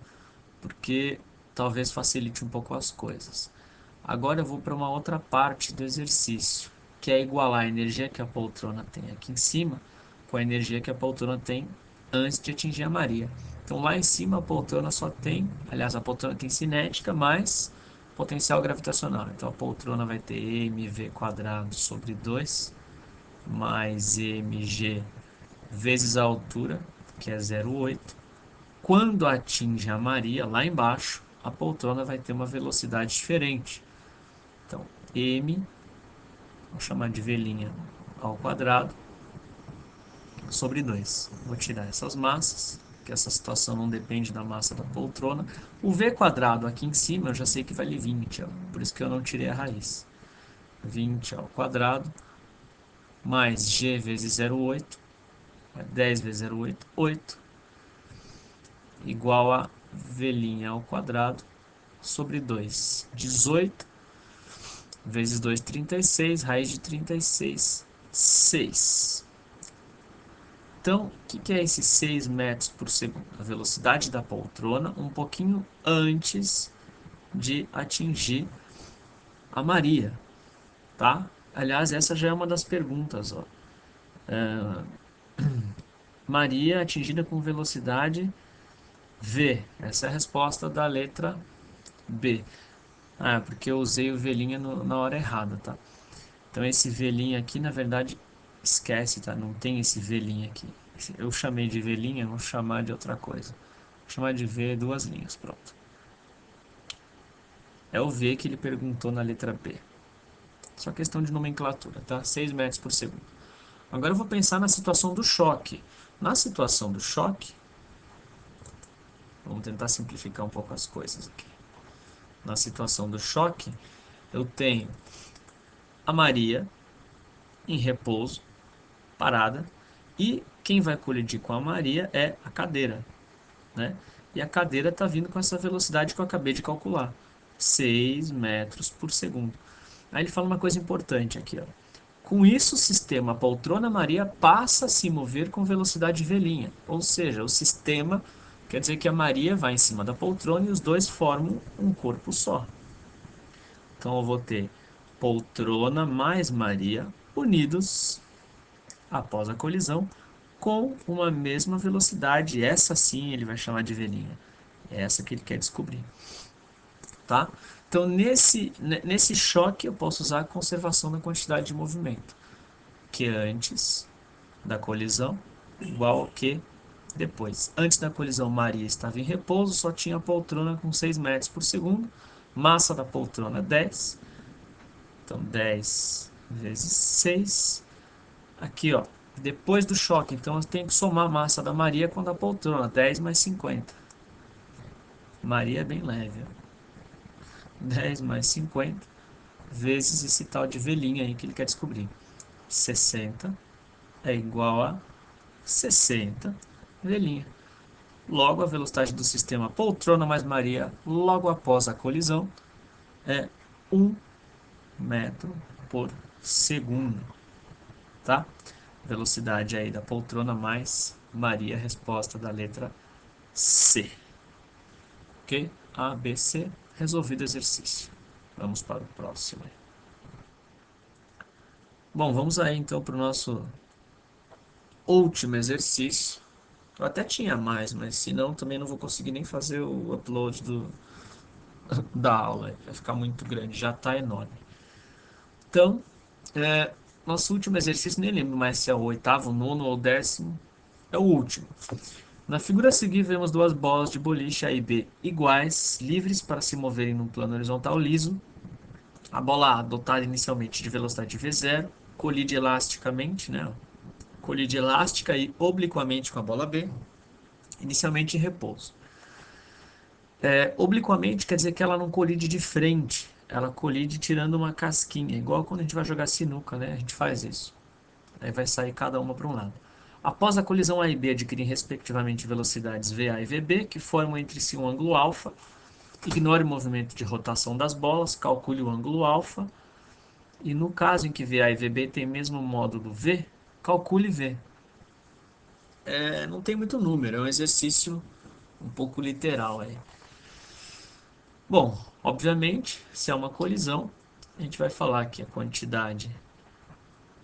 porque talvez facilite um pouco as coisas. Agora eu vou para uma outra parte do exercício, que é igualar a energia que a poltrona tem aqui em cima com a energia que a poltrona tem antes de atingir a Maria. Então lá em cima a poltrona só tem, aliás, a poltrona tem cinética mais potencial gravitacional. Então a poltrona vai ter mv quadrado sobre 2 mais mg vezes a altura, que é 0,8. Quando atinge a Maria, lá embaixo, a poltrona vai ter uma velocidade diferente. Então, m, vou chamar de v' ao quadrado, sobre 2. Vou tirar essas massas, que essa situação não depende da massa da poltrona. O v quadrado aqui em cima, eu já sei que vale 20, ó, por isso que eu não tirei a raiz. 20 ao quadrado, mais g vezes 0,8, 10 vezes 0,8, 8, igual a v' ao quadrado, sobre 2. 18 vezes 2, 36, raiz de 36, 6. Então, o que é esses 6 metros por segundo? A velocidade da poltrona um pouquinho antes de atingir a Maria, tá? Aliás, essa já é uma das perguntas, ó. Maria atingida com velocidade v. Essa é a resposta da letra B. Ah, porque eu usei o velhinha na hora errada, tá? Então esse velhinho aqui, na verdade, esquece, tá? Não tem esse velhinho aqui. Eu chamei de velhinha, vou chamar de outra coisa. Vou chamar de V duas linhas, pronto. É o V que ele perguntou na letra B. Só questão de nomenclatura, tá? 6 metros por segundo. Agora eu vou pensar na situação do choque. Na situação do choque, vamos tentar simplificar um pouco as coisas aqui. Na situação do choque, eu tenho a Maria em repouso, parada, e quem vai colidir com a Maria é a cadeira, né? E a cadeira está vindo com essa velocidade que eu acabei de calcular, 6 metros por segundo. Aí ele fala uma coisa importante aqui, ó. Com isso, o sistema poltrona Maria passa a se mover com velocidade velhinha, ou seja, o sistema quer dizer que a Maria vai em cima da poltrona e os dois formam um corpo só. Então eu vou ter poltrona mais Maria unidos após a colisão com uma mesma velocidade. Essa sim ele vai chamar de velhinha. É essa que ele quer descobrir, tá? Então nesse choque eu posso usar a conservação da quantidade de movimento, que antes da colisão igual ao que depois. Antes da colisão Maria estava em repouso, só tinha a poltrona com 6 metros por segundo, massa da poltrona 10, então 10 vezes 6. Aqui, ó, depois do choque, então eu tenho que somar a massa da Maria com a da poltrona, 10 mais 50. Maria é bem leve, ó. 10 mais 50 vezes esse tal de velhinha aí que ele quer descobrir. 60 é igual a 60 velhinha. Logo, a velocidade do sistema poltrona mais Maria logo após a colisão é 1 metro por segundo, tá? Velocidade aí da poltrona mais Maria, resposta da letra C. Ok? A, B, C, resolvido o exercício. Vamos para o próximo. Bom, vamos aí então para o nosso último exercício. Eu até tinha mais, mas senão também não vou conseguir nem fazer o upload da aula. Vai ficar muito grande, já está enorme. Então, nosso último exercício, nem lembro mais se é o oitavo, nono ou décimo. É o último. Na figura a seguir, vemos duas bolas de boliche A e B iguais, livres para se moverem num plano horizontal liso. A bola A, dotada inicialmente de velocidade v0, colide elasticamente, né? Colide elástica e obliquamente com a bola B, inicialmente em repouso. Obliquamente quer dizer que ela não colide de frente, ela colide tirando uma casquinha, igual quando a gente vai jogar sinuca, né? A gente faz isso. Aí vai sair cada uma para um lado. Após a colisão A e B adquirem respectivamente velocidades VA e VB, que formam entre si um ângulo alfa, ignore o movimento de rotação das bolas, calcule o ângulo alfa, e no caso em que VA e VB têm o mesmo módulo V, calcule V. Não tem muito número, é um exercício um pouco literal aí. Bom, obviamente, se é uma colisão, a gente vai falar que a quantidade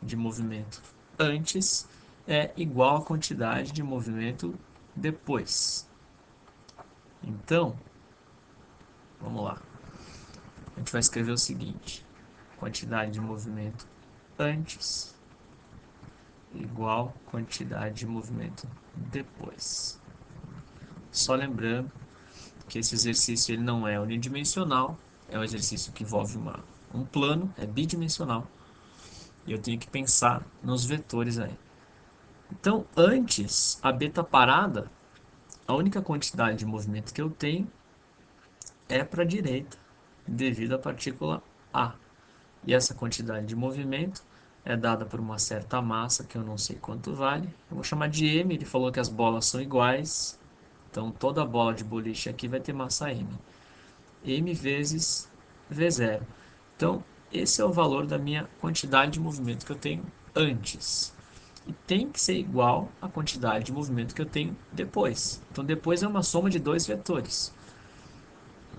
de movimento antes é igual à quantidade de movimento depois. Então, vamos lá. A gente vai escrever o seguinte: quantidade de movimento antes igual quantidade de movimento depois. Só lembrando que esse exercício ele não é unidimensional, é um exercício que envolve um plano, é bidimensional, e eu tenho que pensar nos vetores aí. Então, antes a B está parada, a única quantidade de movimento que eu tenho é para a direita, devido à partícula A. E essa quantidade de movimento é dada por uma certa massa, que eu não sei quanto vale. Eu vou chamar de M, ele falou que as bolas são iguais, então toda bola de boliche aqui vai ter massa M. M vezes V0. Então, esse é o valor da minha quantidade de movimento que eu tenho antes. E tem que ser igual à quantidade de movimento que eu tenho depois. Então, depois é uma soma de dois vetores.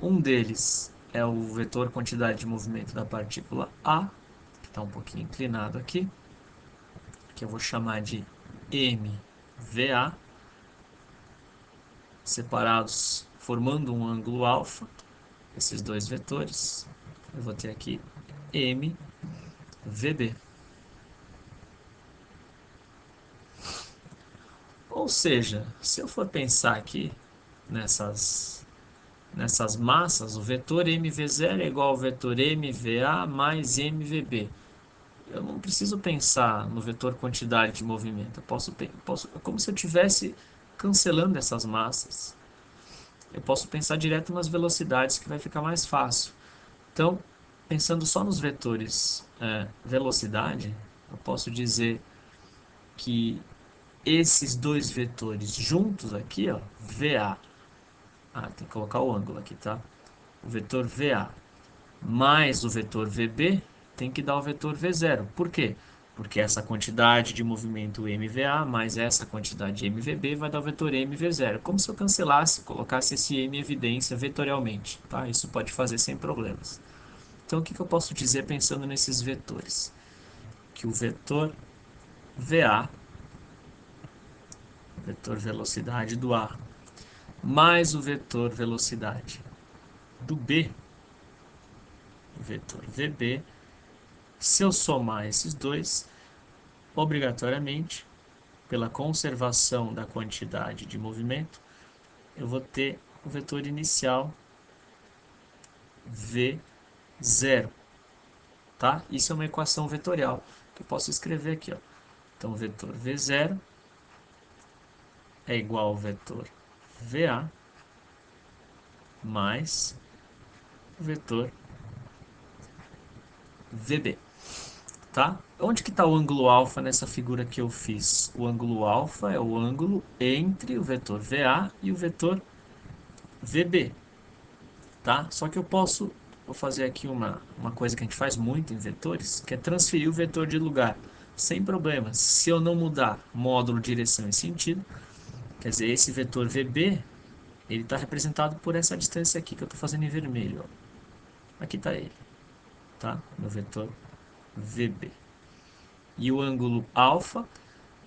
Um deles é o vetor quantidade de movimento da partícula A, que está um pouquinho inclinado aqui, que eu vou chamar de MVA, separados formando um ângulo alfa, esses dois vetores. Eu vou ter aqui MVB. Ou seja, se eu for pensar aqui nessas massas, o vetor MV0 é igual ao vetor MVA mais MVB. Eu não preciso pensar no vetor quantidade de movimento. É como se eu estivesse cancelando essas massas. Eu posso pensar direto nas velocidades, que vai ficar mais fácil. Então, pensando só nos vetores velocidade, eu posso dizer que esses dois vetores juntos aqui, ó, VA, tem que colocar o ângulo aqui, tá? O vetor VA mais o vetor VB tem que dar o vetor V0. Por quê? Porque essa quantidade de movimento MVA mais essa quantidade de MVB vai dar o vetor MV0. Como se eu cancelasse, colocasse esse M em evidência vetorialmente. Tá? Isso pode fazer sem problemas. Então, o que eu posso dizer pensando nesses vetores? Que o vetor VA, vetor velocidade do A, mais o vetor velocidade do B, o vetor VB, se eu somar esses dois, obrigatoriamente, pela conservação da quantidade de movimento, eu vou ter o vetor inicial V0, tá? Isso é uma equação vetorial que eu posso escrever aqui, ó. Então, o vetor V0 é igual ao vetor VA mais o vetor VB, tá? Onde que está o ângulo alfa nessa figura que eu fiz? O ângulo alfa é o ângulo entre o vetor VA e o vetor VB, tá? Só que vou fazer aqui uma coisa que a gente faz muito em vetores, que é transferir o vetor de lugar, sem problemas. Se eu não mudar módulo, direção e sentido, quer dizer, esse vetor VB, ele está representado por essa distância aqui que eu estou fazendo em vermelho, ó. Aqui está ele, tá? Meu vetor VB. E o ângulo alfa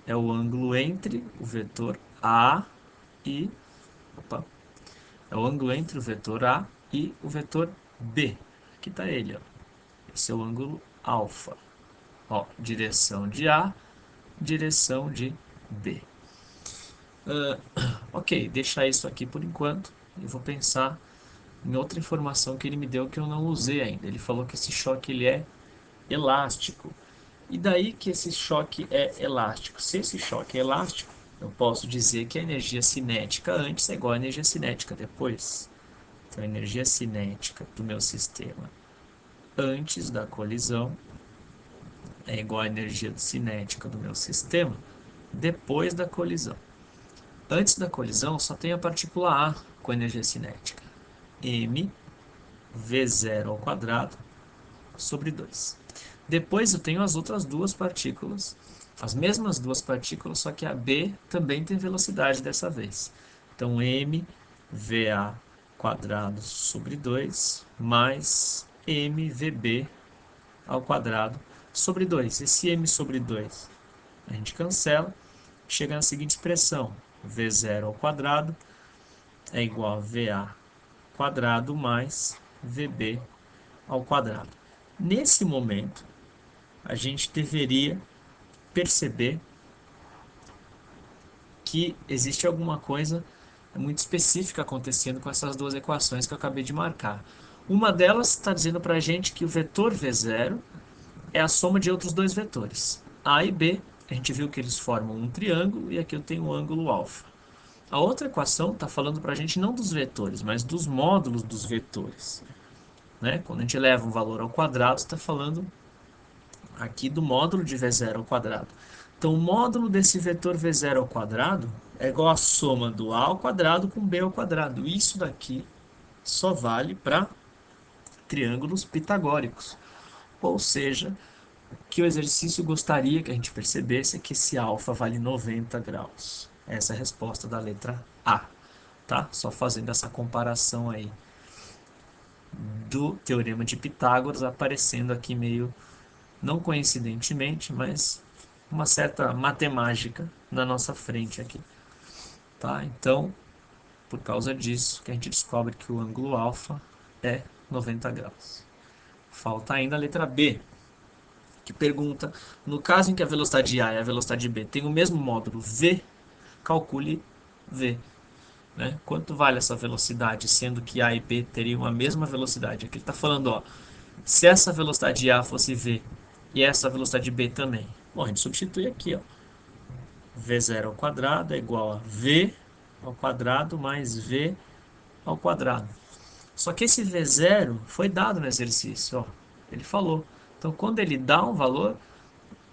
é o ângulo entre o vetor A e... Opa, é o ângulo entre o vetor A e o vetor B. Aqui está ele, ó. Esse é o ângulo alfa. Ó, direção de A, direção de B. Ok, deixar isso aqui por enquanto. Eu vou pensar em outra informação que ele me deu que eu não usei ainda. Ele falou que esse choque ele é elástico. E daí que esse choque é elástico? Se esse choque é elástico, eu posso dizer que a energia cinética antes é igual à energia cinética depois. Então, a energia cinética do meu sistema antes da colisão é igual à energia cinética do meu sistema depois da colisão. Antes da colisão, só tem a partícula A com energia cinética. M V0 ao quadrado sobre 2. Depois eu tenho as outras duas partículas, as mesmas duas partículas, só que a B também tem velocidade dessa vez. Então, M VA quadrado sobre 2 mais M VB ao quadrado sobre 2. Esse M sobre 2 a gente cancela, chega na seguinte expressão: V0 ao quadrado é igual a VA quadrado mais VB ao quadrado. Nesse momento, a gente deveria perceber que existe alguma coisa muito específica acontecendo com essas duas equações que eu acabei de marcar. Uma delas está dizendo para a gente que o vetor V0 é a soma de outros dois vetores, A e B. A gente viu que eles formam um triângulo e aqui eu tenho um ângulo alfa. A outra equação está falando para a gente não dos vetores, mas dos módulos dos vetores. Né? Quando a gente leva um valor ao quadrado, está falando aqui do módulo de V0 ao quadrado. Então, o módulo desse vetor V0 ao quadrado é igual à soma do A ao quadrado com B ao quadrado. Isso daqui só vale para triângulos pitagóricos. Ou seja, o que o exercício gostaria que a gente percebesse é que esse alfa vale 90 graus. Essa é a resposta da letra A. Tá? Só fazendo essa comparação aí do teorema de Pitágoras aparecendo aqui meio, não coincidentemente, mas uma certa matemática na nossa frente aqui, tá? Então, por causa disso, que a gente descobre que o ângulo alfa é 90 graus. Falta ainda a letra B, que pergunta, no caso em que a velocidade A e a velocidade B têm o mesmo módulo v, calcule v. Né? Quanto vale essa velocidade, sendo que A e B teriam a mesma velocidade? Aqui ele está falando, ó, se essa velocidade A fosse v e essa velocidade B também. Bom, a gente substitui aqui, ó. V0 ao quadrado é igual a V ao quadrado mais V ao quadrado. Só que esse V0 foi dado no exercício, ó. Ele falou. Então, quando ele dá um valor,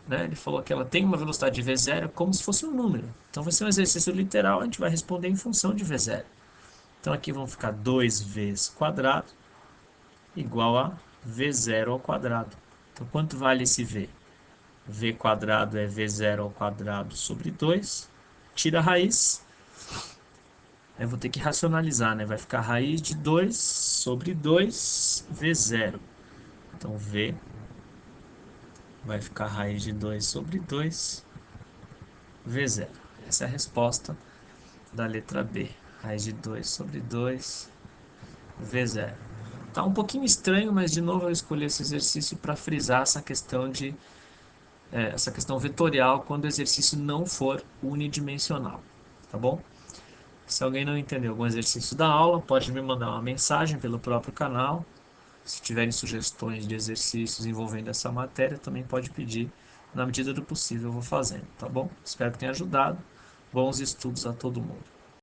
né, ele falou que ela tem uma velocidade de V0 como se fosse um número. Então, vai ser um exercício literal, a gente vai responder em função de V0. Então, aqui vão ficar 2V quadrado igual a V0 ao quadrado. Então, quanto vale esse V? V quadrado é V0 ao quadrado sobre 2. Tira a raiz. Aí eu vou ter que racionalizar, né? Vai ficar raiz de 2 sobre 2 V0. Então, V vai ficar raiz de 2 sobre 2 V0. Essa é a resposta da letra B. Raiz de 2 sobre 2 V0. Tá um pouquinho estranho, mas de novo eu escolhi esse exercício para frisar essa questão de essa questão vetorial quando o exercício não for unidimensional, tá bom? Se alguém não entendeu algum exercício da aula, pode me mandar uma mensagem pelo próprio canal. Se tiverem sugestões de exercícios envolvendo essa matéria, também pode pedir. Na medida do possível, eu vou fazendo, tá bom? Espero que tenha ajudado. Bons estudos a todo mundo.